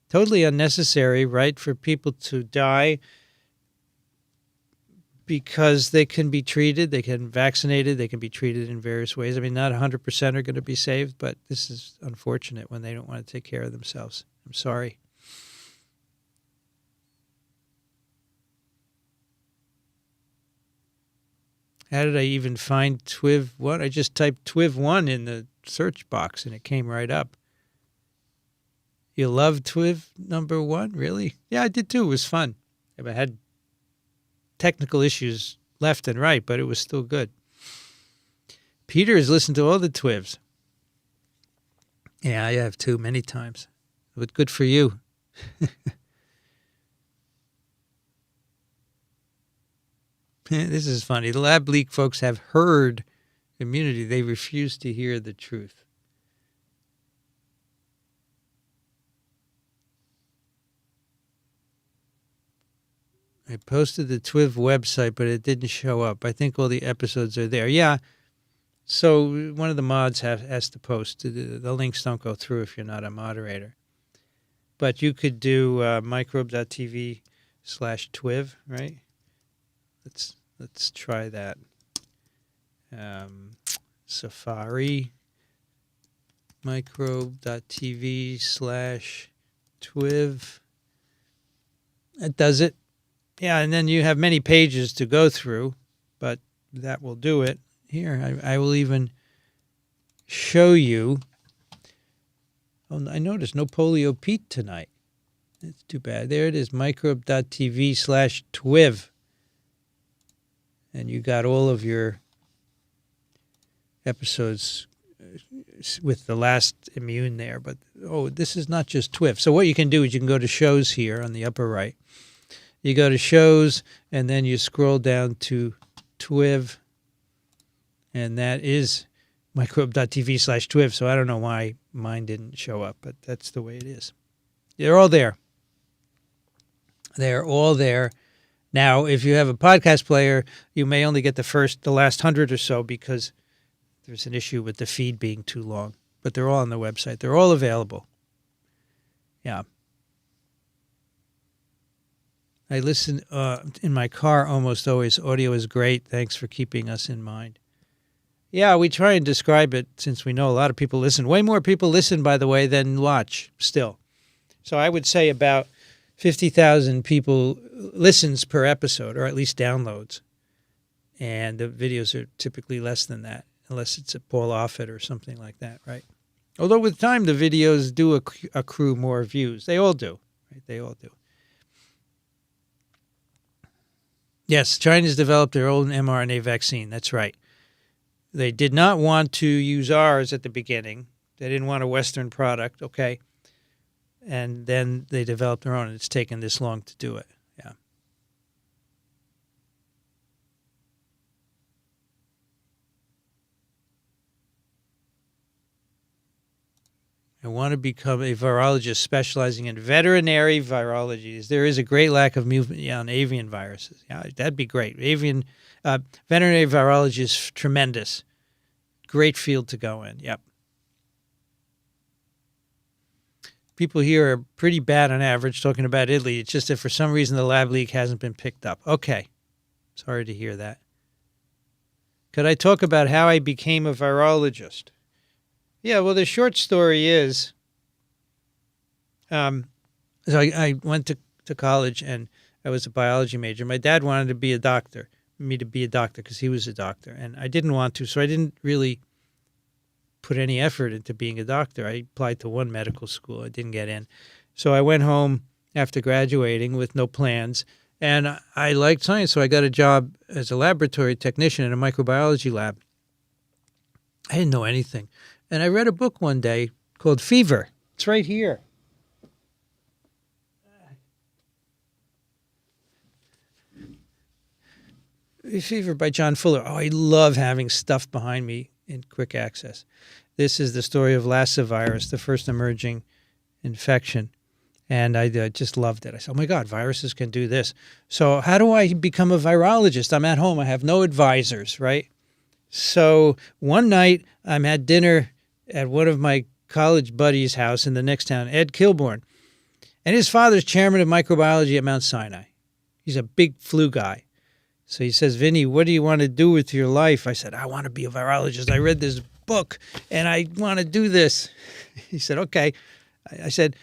totally unnecessary, right, for people to die because they can be treated, they can be vaccinated, they can be treated in various ways. I mean, not 100% are going to be saved, but this is unfortunate when they don't want to take care of themselves. I'm sorry. How did I even find TWIV1? I just typed TWIV1 in the search box and it came right up. You love TWIV number 1? Really? Yeah, I did too. It was fun. I had technical issues left and right, but it was still good. Peter has listened to all the TWIVs. Yeah, I have too, many times. But good for you. This is funny. The lab leak folks have herd immunity. They refuse to hear the truth. I posted the TWIV website, but it didn't show up. I think all the episodes are there. Yeah. So one of the mods has to post. The links don't go through if you're not a moderator. But you could do microbe.tv/TWIV, right? Let's try that. Safari, microbe.tv/TWIV. That does it. Yeah, and then you have many pages to go through, but that will do it. Here, I will even show you. Oh, I noticed no Polio Pete tonight. That's too bad. There it is, microbe.tv/TWIV. And you got all of your episodes with the last immune there. But, this is not just TWIV. So what you can do is you can go to shows here on the upper right. You go to shows, and then you scroll down to TWIV. And that is microbe.tv/TWIV. So I don't know why mine didn't show up, but that's the way it is. They're all there. They're all there. Now, if you have a podcast player, you may only get the last 100 or so because there's an issue with the feed being too long. But they're all on the website. They're all available. Yeah. I listen in my car almost always. Audio is great. Thanks for keeping us in mind. Yeah, we try and describe it since we know a lot of people listen. Way more people listen, by the way, than watch still. So I would say about 50,000 people listens per episode, or at least downloads. And the videos are typically less than that, unless it's a Paul Offit or something like that, right? Although with time, the videos do accrue more views. They all do, right? They all do. Yes, China's developed their own mRNA vaccine. That's right. They did not want to use ours at the beginning. They didn't want a Western product, okay? And then they developed their own, and it's taken this long to do it. Yeah. I want to become a virologist specializing in veterinary virology. There is a great lack of movement on avian viruses. Yeah, that'd be great. Veterinary virology is tremendous. Great field to go in. Yep. People here are pretty bad on average talking about Italy. It's just that for some reason the lab leak hasn't been picked up. Okay. Sorry to hear that. Could I talk about how I became a virologist? Yeah, well, the short story is, so I went to college and I was a biology major. My dad wanted me to be a doctor because he was a doctor. And I didn't want to, so I didn't really put any effort into being a doctor. I applied to one medical school. I didn't get in. So I went home after graduating with no plans. And I liked science, so I got a job as a laboratory technician in a microbiology lab. I didn't know anything. And I read a book one day called Fever. It's right here. Fever by John Fuller. Oh, I love having stuff behind me in quick access. This is the story of Lassa virus, the first emerging infection. And I just loved it. I said, oh, my God, viruses can do this. So how do I become a virologist? I'm at home. I have no advisors, right? So one night I'm at dinner at one of my college buddies' house in the next town, Ed Kilborn. And his father's chairman of microbiology at Mount Sinai. He's a big flu guy. So he says, Vinny, what do you want to do with your life? I said, I want to be a virologist. I read this book and I want to do this. He said, okay. I said,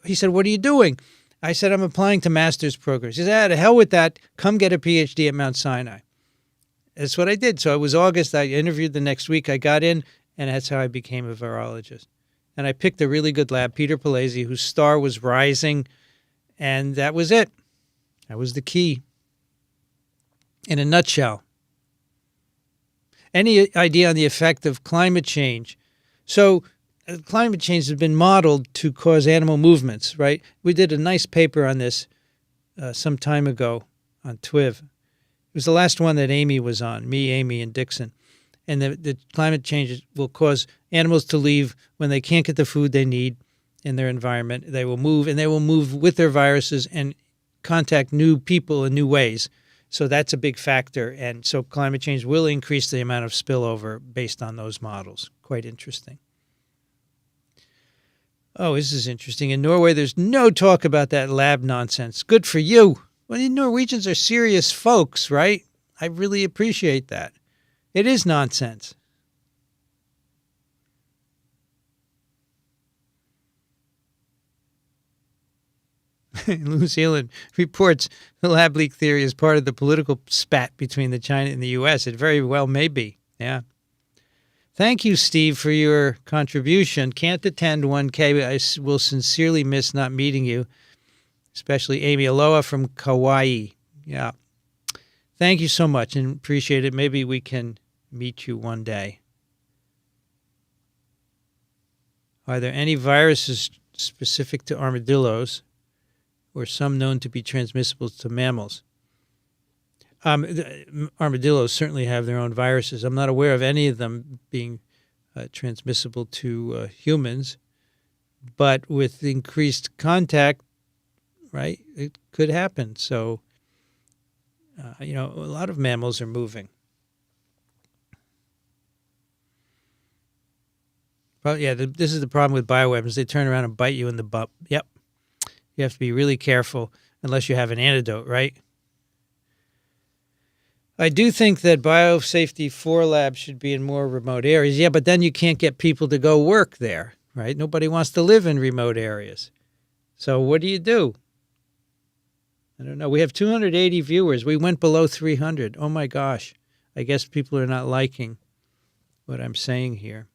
he said, what are you doing? I said, I'm applying to master's programs. He said, to hell with that. Come get a PhD at Mount Sinai. That's what I did. So it was August. I interviewed the next week. I got in, and that's how I became a virologist. And I picked a really good lab, Peter Palese, whose star was rising, and that was it. That was the key. In a nutshell. Any idea on the effect of climate change? So climate change has been modeled to cause animal movements, right? We did a nice paper on this some time ago on TWIV. It was the last one that Amy was on, me, Amy, and Dixon. And the climate change will cause animals to leave when they can't get the food they need in their environment. They will move, and they will move with their viruses and contact new people in new ways. So that's a big factor. And so climate change will increase the amount of spillover based on those models. Quite interesting. Oh, this is interesting. In Norway, there's no talk about that lab nonsense. Good for you. Well, the Norwegians are serious folks, right? I really appreciate that. It is nonsense. New Zealand reports the lab leak theory is part of the political spat between the China and the U.S. It very well may be. Yeah. Thank you, Steve, for your contribution. Can't attend 1K, but I will sincerely miss not meeting you, especially Amy. Aloha from Kauai. Yeah. Thank you so much and appreciate it. Maybe we can meet you one day. Are there any viruses specific to armadillos or some known to be transmissible to mammals? Armadillos certainly have their own viruses. I'm not aware of any of them being transmissible to humans, but with increased contact, right, it could happen. So, a lot of mammals are moving. Well, yeah, this is the problem with bioweapons. They turn around and bite you in the butt. Yep. You have to be really careful unless you have an antidote, right? I do think that biosafety 4 labs should be in more remote areas. Yeah, but then you can't get people to go work there, right? Nobody wants to live in remote areas. So what do you do? I don't know. We have 280 viewers. We went below 300. Oh, my gosh. I guess people are not liking what I'm saying here.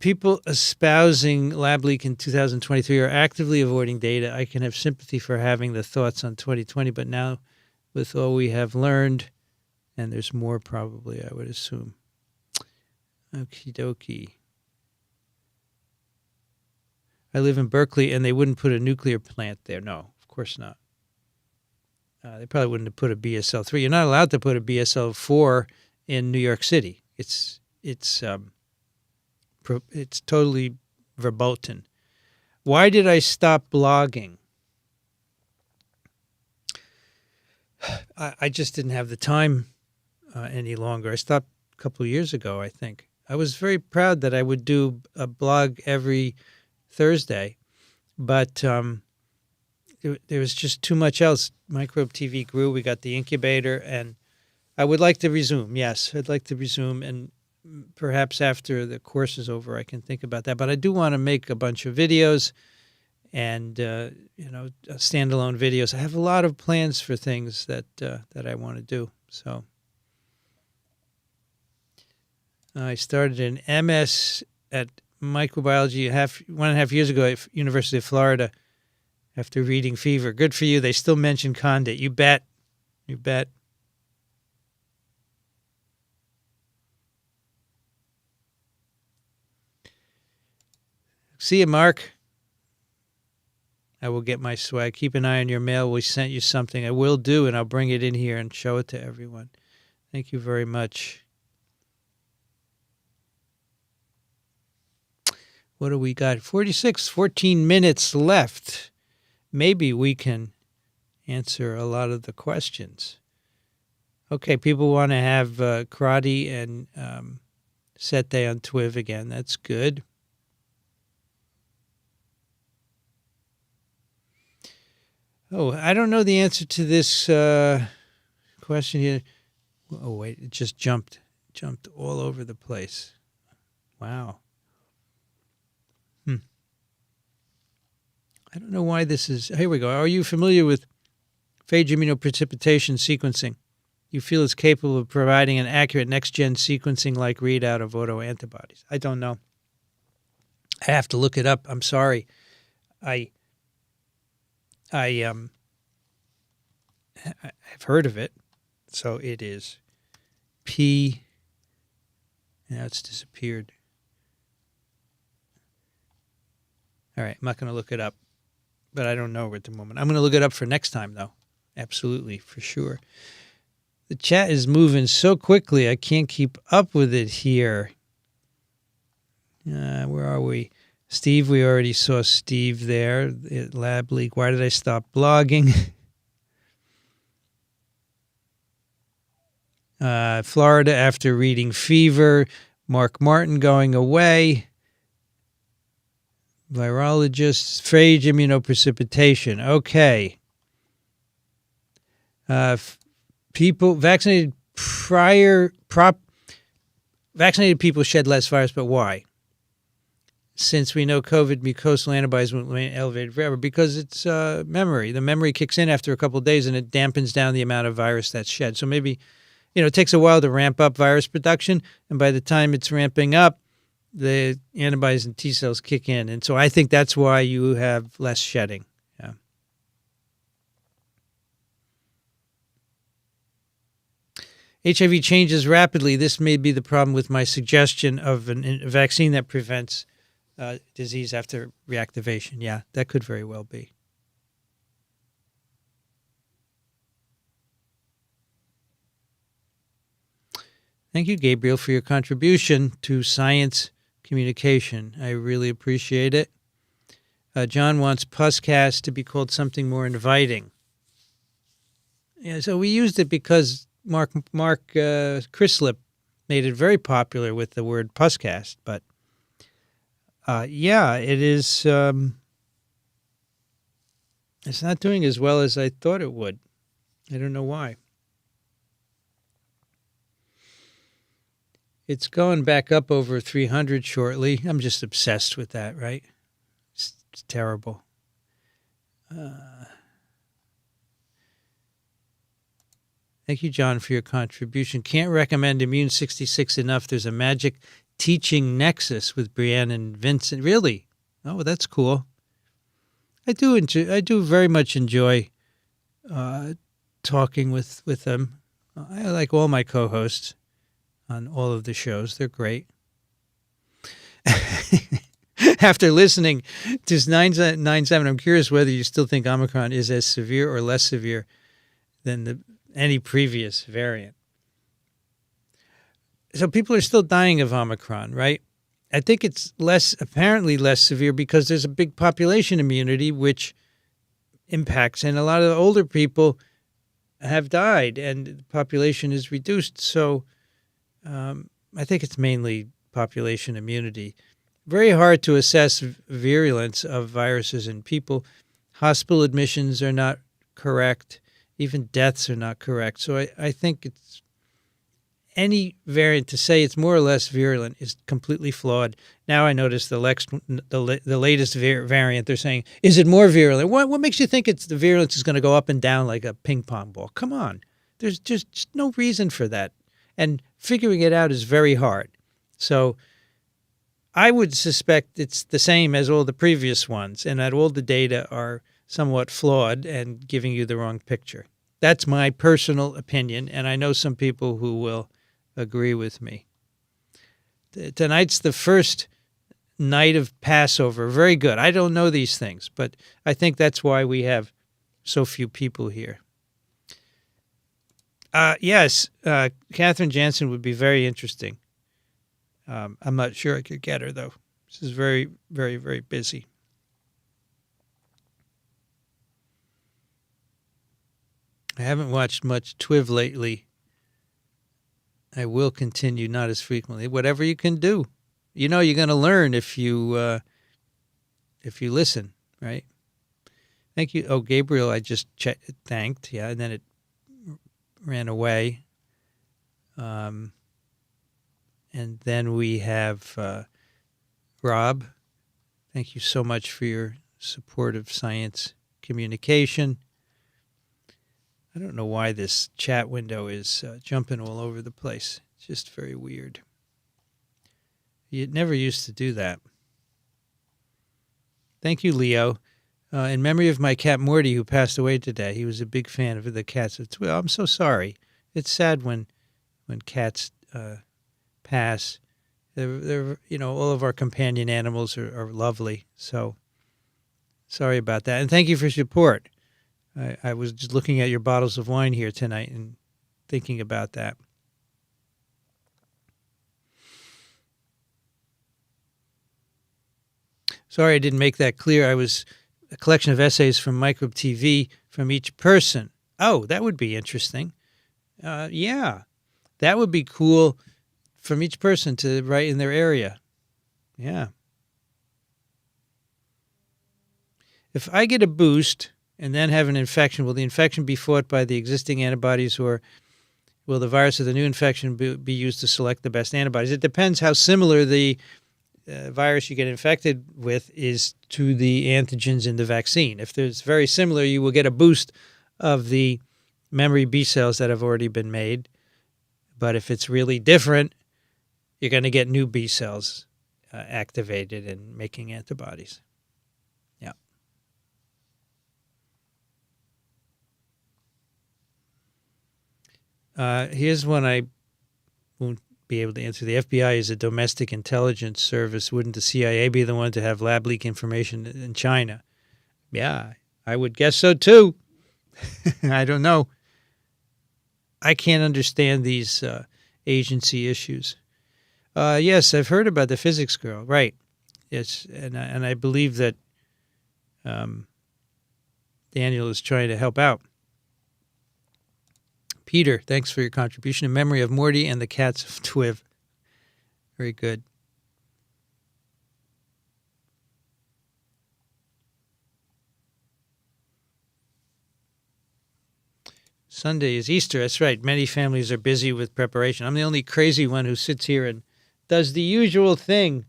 People espousing lab leak in 2023 are actively avoiding data. I can have sympathy for having the thoughts on 2020, but now with all we have learned, and there's more probably, I would assume. Okie dokie. I live in Berkeley, and they wouldn't put a nuclear plant there. No, of course not. They probably wouldn't have put a BSL-3. You're not allowed to put a BSL-4 in New York City. It's it's totally verboten. Why did I stop blogging? I just didn't have the time any longer. I stopped a couple of years ago, I think. I was very proud that I would do a blog every Thursday, but there was just too much else. Microbe TV grew. We got the incubator, and I would like to resume. Yes, I'd like to resume, and perhaps after the course is over, I can think about that. But I do want to make a bunch of videos and standalone videos. I have a lot of plans for things that I want to do. So I started an MS at microbiology 1.5 years ago at University of Florida after reading fever. Good for you. They still mention Condit. You bet. You bet. See you, Mark. I will get my swag. Keep an eye on your mail. We sent you something. I will do, and I'll bring it in here and show it to everyone. Thank you very much. What do we got? 14 minutes left. Maybe we can answer a lot of the questions. Okay, people want to have karate and Sete on Twiv again. That's good. Oh, I don't know the answer to this question here. Oh, wait, it just jumped all over the place. Wow. I don't know why this is. Here we go. Are you familiar with phage immunoprecipitation sequencing? You feel it's capable of providing an accurate next-gen sequencing-like readout of autoantibodies? I don't know. I have to look it up. I'm sorry. I've heard of it. So it is P. Now it's disappeared. All right, I'm not going to look it up, but I don't know at the moment. I'm going to look it up for next time, though. Absolutely, for sure. The chat is moving so quickly, I can't keep up with it here. Where are we? Steve, we already saw Steve there at Lab Leak. Why did I stop blogging? Florida after reading fever. Mark Martin going away. Virologist, phage immunoprecipitation. Okay. People vaccinated vaccinated people shed less virus, but why? Since we know COVID mucosal antibodies won't remain elevated forever, because it's memory. The memory kicks in after a couple of days and it dampens down the amount of virus that's shed. So maybe, it takes a while to ramp up virus production, and by the time it's ramping up, the antibodies and T cells kick in. And so I think that's why you have less shedding. Yeah. HIV changes rapidly. This may be the problem with my suggestion of a vaccine that prevents disease after reactivation. Yeah, that could very well be. Thank you, Gabriel, for your contribution to science communication. I really appreciate it. John wants Puscast to be called something more inviting. Yeah, so we used it because Mark Crislip made it very popular with the word Puscast. But yeah, it is. It's not doing as well as I thought it would. I don't know why. It's going back up over 300 shortly. I'm just obsessed with that, right? It's terrible. Thank you, John, for your contribution. Can't recommend Immune 66 enough. There's a magic teaching nexus with Brianne and Vincent. Really? Oh, that's cool. I do very much enjoy talking with them. I like all my co-hosts on all of the shows. They're great. After listening to 997, I'm curious whether you still think Omicron is as severe or less severe than any previous variant. So people are still dying of Omicron, right? I think it's apparently less severe because there's a big population immunity, which impacts, and a lot of the older people have died and the population is reduced. So I think it's mainly population immunity. Very hard to assess virulence of viruses in people. Hospital admissions are not correct. Even deaths are not correct. So I think it's any variant to say it's more or less virulent is completely flawed. Now I notice the latest variant, they're saying, is it more virulent? What makes you think the virulence is going to go up and down like a ping pong ball? Come on. There's just no reason for that. And figuring it out is very hard. So I would suspect it's the same as all the previous ones and that all the data are somewhat flawed and giving you the wrong picture. That's my personal opinion, and I know some people who will agree with me. Tonight's the first night of Passover. Very good. I don't know these things, but I think that's why we have so few people here. Yes, Catherine Jansen would be very interesting. I'm not sure I could get her, though. This is very, very, very busy. I haven't watched much TWIV lately. I will continue, not as frequently. Whatever you can do. You know you're going to learn if you listen, right? Thank you. Oh, Gabriel, I just thanked. Yeah, and then it ran away. And then we have Rob. Thank you so much for your support of science communication. I don't know why this chat window is jumping all over the place. It's just very weird. You never used to do that. Thank you, Leo. In memory of my cat Morty, who passed away today. He was a big fan of the cats. Well, I'm so sorry. It's sad when cats pass. They're all of our companion animals are lovely. So sorry about that. And thank you for your support. I was just looking at your bottles of wine here tonight and thinking about that. Sorry I didn't make that clear. I was a collection of essays from Microbe TV from each person. Oh, that would be interesting. Yeah, that would be cool from each person to write in their area. Yeah. If I get a boost and then have an infection, will the infection be fought by the existing antibodies, or will the virus of the new infection be used to select the best antibodies? It depends how similar the virus you get infected with is to the antigens in the vaccine. If there's very similar, you will get a boost of the memory B cells that have already been made. But if it's really different, you're going to get new B cells activated and making antibodies. Here's one I won't be able to answer. The FBI is a domestic intelligence service. Wouldn't the CIA be the one to have lab leak information in China? Yeah, I would guess so too. I don't know. I can't understand these agency issues. Yes, I've heard about the physics girl. Right. Yes, and I believe that Daniel is trying to help out. Peter, thanks for your contribution in memory of Morty and the cats of TWIV. Very good. Sunday is Easter. That's right. Many families are busy with preparation. I'm the only crazy one who sits here and does the usual thing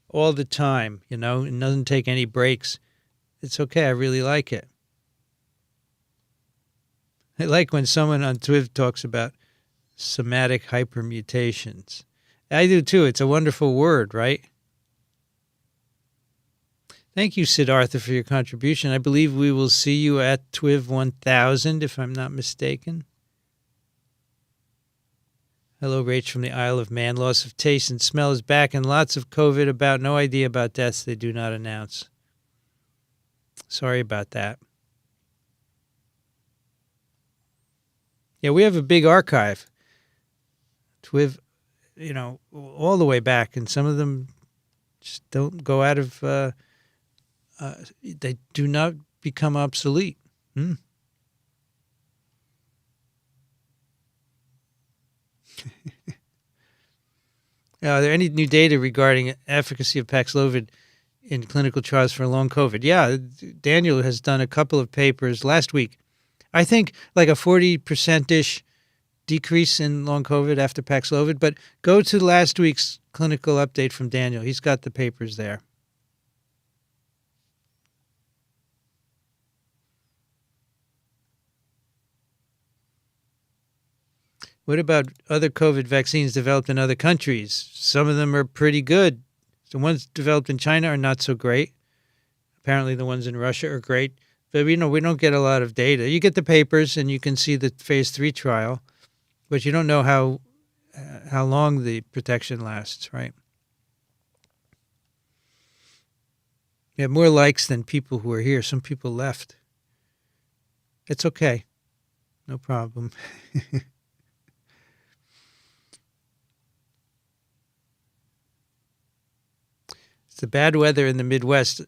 all the time, and doesn't take any breaks. It's okay. I really like it. I like when someone on TWIV talks about somatic hypermutations. I do too. It's a wonderful word, right? Thank you, Siddhartha, for your contribution. I believe we will see you at TWIV 1000, if I'm not mistaken. Hello, Rach from the Isle of Man. Loss of taste and smell is back, and lots of COVID about. No idea about deaths they do not announce. Sorry about that. Yeah, we have a big archive. TWIV all the way back, and some of them just don't go out of. They do not become obsolete. Are there any new data regarding efficacy of Paxlovid in clinical trials for long COVID? Yeah, Daniel has done a couple of papers last week. I think like a 40%-ish decrease in long COVID after Paxlovid, but go to last week's clinical update from Daniel. He's got the papers there. What about other COVID vaccines developed in other countries? Some of them are pretty good. The ones developed in China are not so great. Apparently the ones in Russia are great. But, we don't get a lot of data. You get the papers and you can see the phase 3 trial, but you don't know how long the protection lasts, right? You have more likes than people who are here. Some people left. It's okay. No problem. It's the bad weather in the Midwest.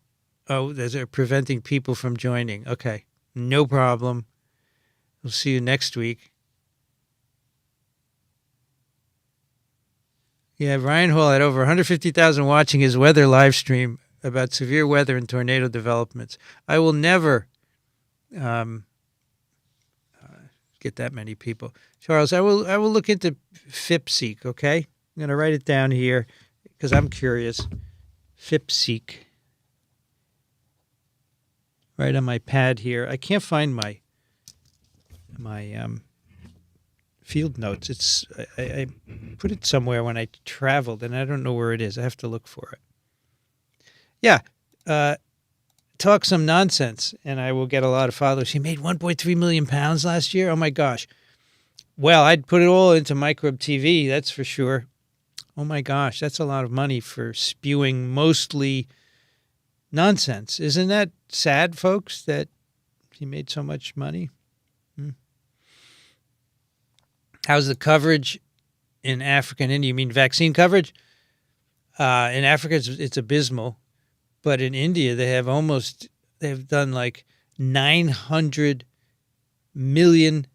Oh, they're preventing people from joining. Okay, no problem. We'll see you next week. Yeah, Ryan Hall had over 150,000 watching his weather live stream about severe weather and tornado developments. I will never get that many people. Charles, I will look into FIPSeek, okay? I'm going to write it down here because I'm curious. FIPSeek. Right on my pad here. I can't find my field notes. I put it somewhere when I traveled, and I don't know where it is. I have to look for it. Yeah, talk some nonsense, and I will get a lot of followers. He made 1.3 million pounds last year. Oh my gosh! Well, I'd put it all into microbe TV. That's for sure. Oh my gosh, that's a lot of money for spewing mostly nonsense. Isn't that sad, folks, that he made so much money? How's the coverage in Africa and India? You mean vaccine coverage? In Africa, it's abysmal. But in India, they've done like 900 million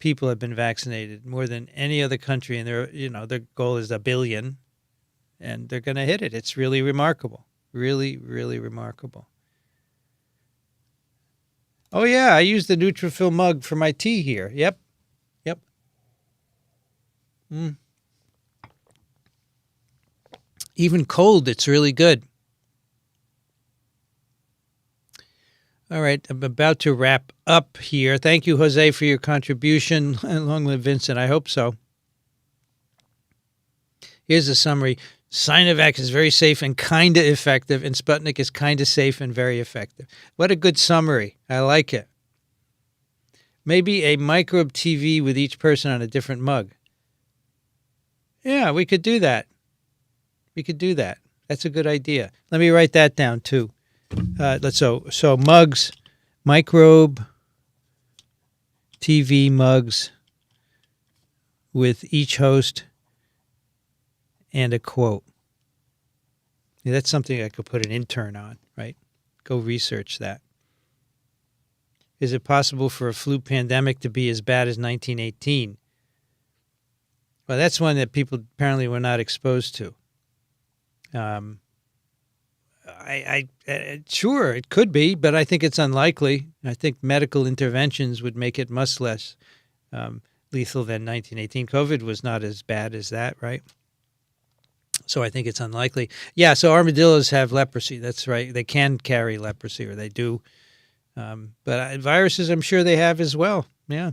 people have been vaccinated, more than any other country. And their goal is 1 billion. And they're going to hit it. It's really remarkable. Really, really remarkable. Oh, yeah, I use the Neutrophil mug for my tea here. Yep. Even cold, it's really good. All right, I'm about to wrap up here. Thank you, Jose, for your contribution. Long live Vincent. I hope so. Here's a summary. Sinovac is very safe and kind of effective, and Sputnik is kind of safe and very effective. What a good summary. I like it. Maybe a microbe TV with each person on a different mug. Yeah, we could do that. That's a good idea. Let me write that down, too. So mugs, microbe TV mugs with each host and a quote. Yeah, that's something I could put an intern on, right? Go research that. Is it possible for a flu pandemic to be as bad as 1918? Well, that's one that people apparently were not exposed to. Sure, it could be, but I think it's unlikely. I think medical interventions would make it much less lethal than 1918. COVID was not as bad as that, right? So I think it's unlikely. Yeah, so armadillos have leprosy. That's right. They can carry leprosy, or they do. But viruses, I'm sure they have as well. Yeah.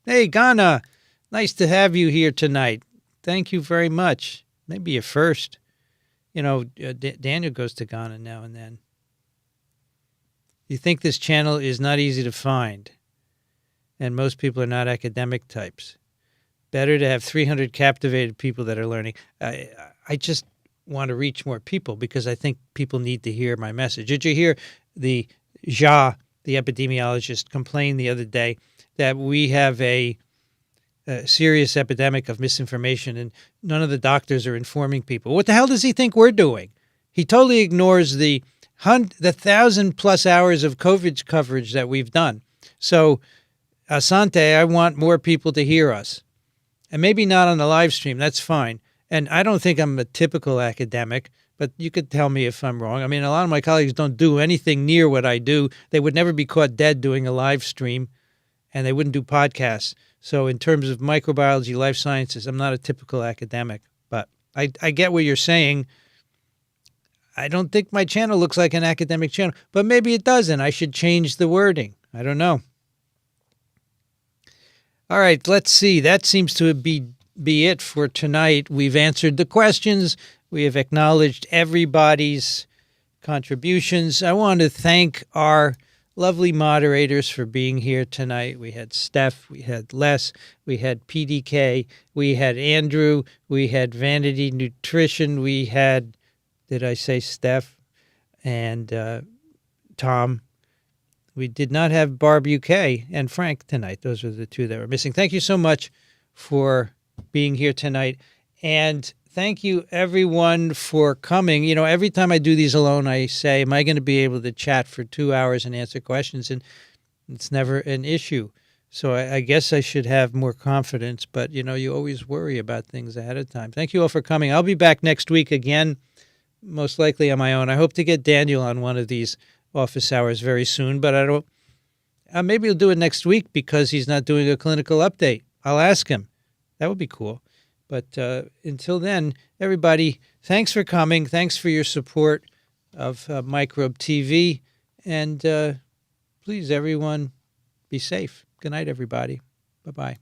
Hey, Ghana, nice to have you here tonight. Thank you very much. Maybe a first. Daniel goes to Ghana now and then. You think this channel is not easy to find, and most people are not academic types. Better to have 300 captivated people that are learning. I just want to reach more people because I think people need to hear my message. Did you hear the epidemiologist, complain the other day that we have a a serious epidemic of misinformation, and none of the doctors are informing people. What the hell does he think we're doing? He totally ignores the 1,000+ hours of COVID coverage that we've done. So, Asante, I want more people to hear us. And maybe not on the live stream. That's fine. And I don't think I'm a typical academic, but you could tell me if I'm wrong. I mean, a lot of my colleagues don't do anything near what I do. They would never be caught dead doing a live stream, and they wouldn't do podcasts. So in terms of microbiology, life sciences, I'm not a typical academic. But I get what you're saying. I don't think my channel looks like an academic channel, but maybe it doesn't. I should change the wording. I don't know. All right, let's see. That seems to be it for tonight. We've answered the questions. We have acknowledged everybody's contributions. I want to thank our lovely moderators for being here tonight. We had Steph, we had Les, we had PDK, we had Andrew, we had Vanity Nutrition, we had, did I say Steph? And Tom. We did not have Barb UK and Frank tonight. Those were the two that were missing. Thank you so much for being here tonight. And thank you, everyone, for coming. You know, every time I do these alone, I say, am I going to be able to chat for 2 hours and answer questions? And it's never an issue. So I guess I should have more confidence. But, you know, you always worry about things ahead of time. Thank you all for coming. I'll be back next week again, most likely on my own. I hope to get Daniel on one of these office hours very soon, but I don't, maybe he'll do it next week because he's not doing a clinical update. I'll ask him. That would be cool. But until then, everybody, thanks for coming. Thanks for your support of Microbe TV. And please, everyone, be safe. Good night, everybody. Bye-bye.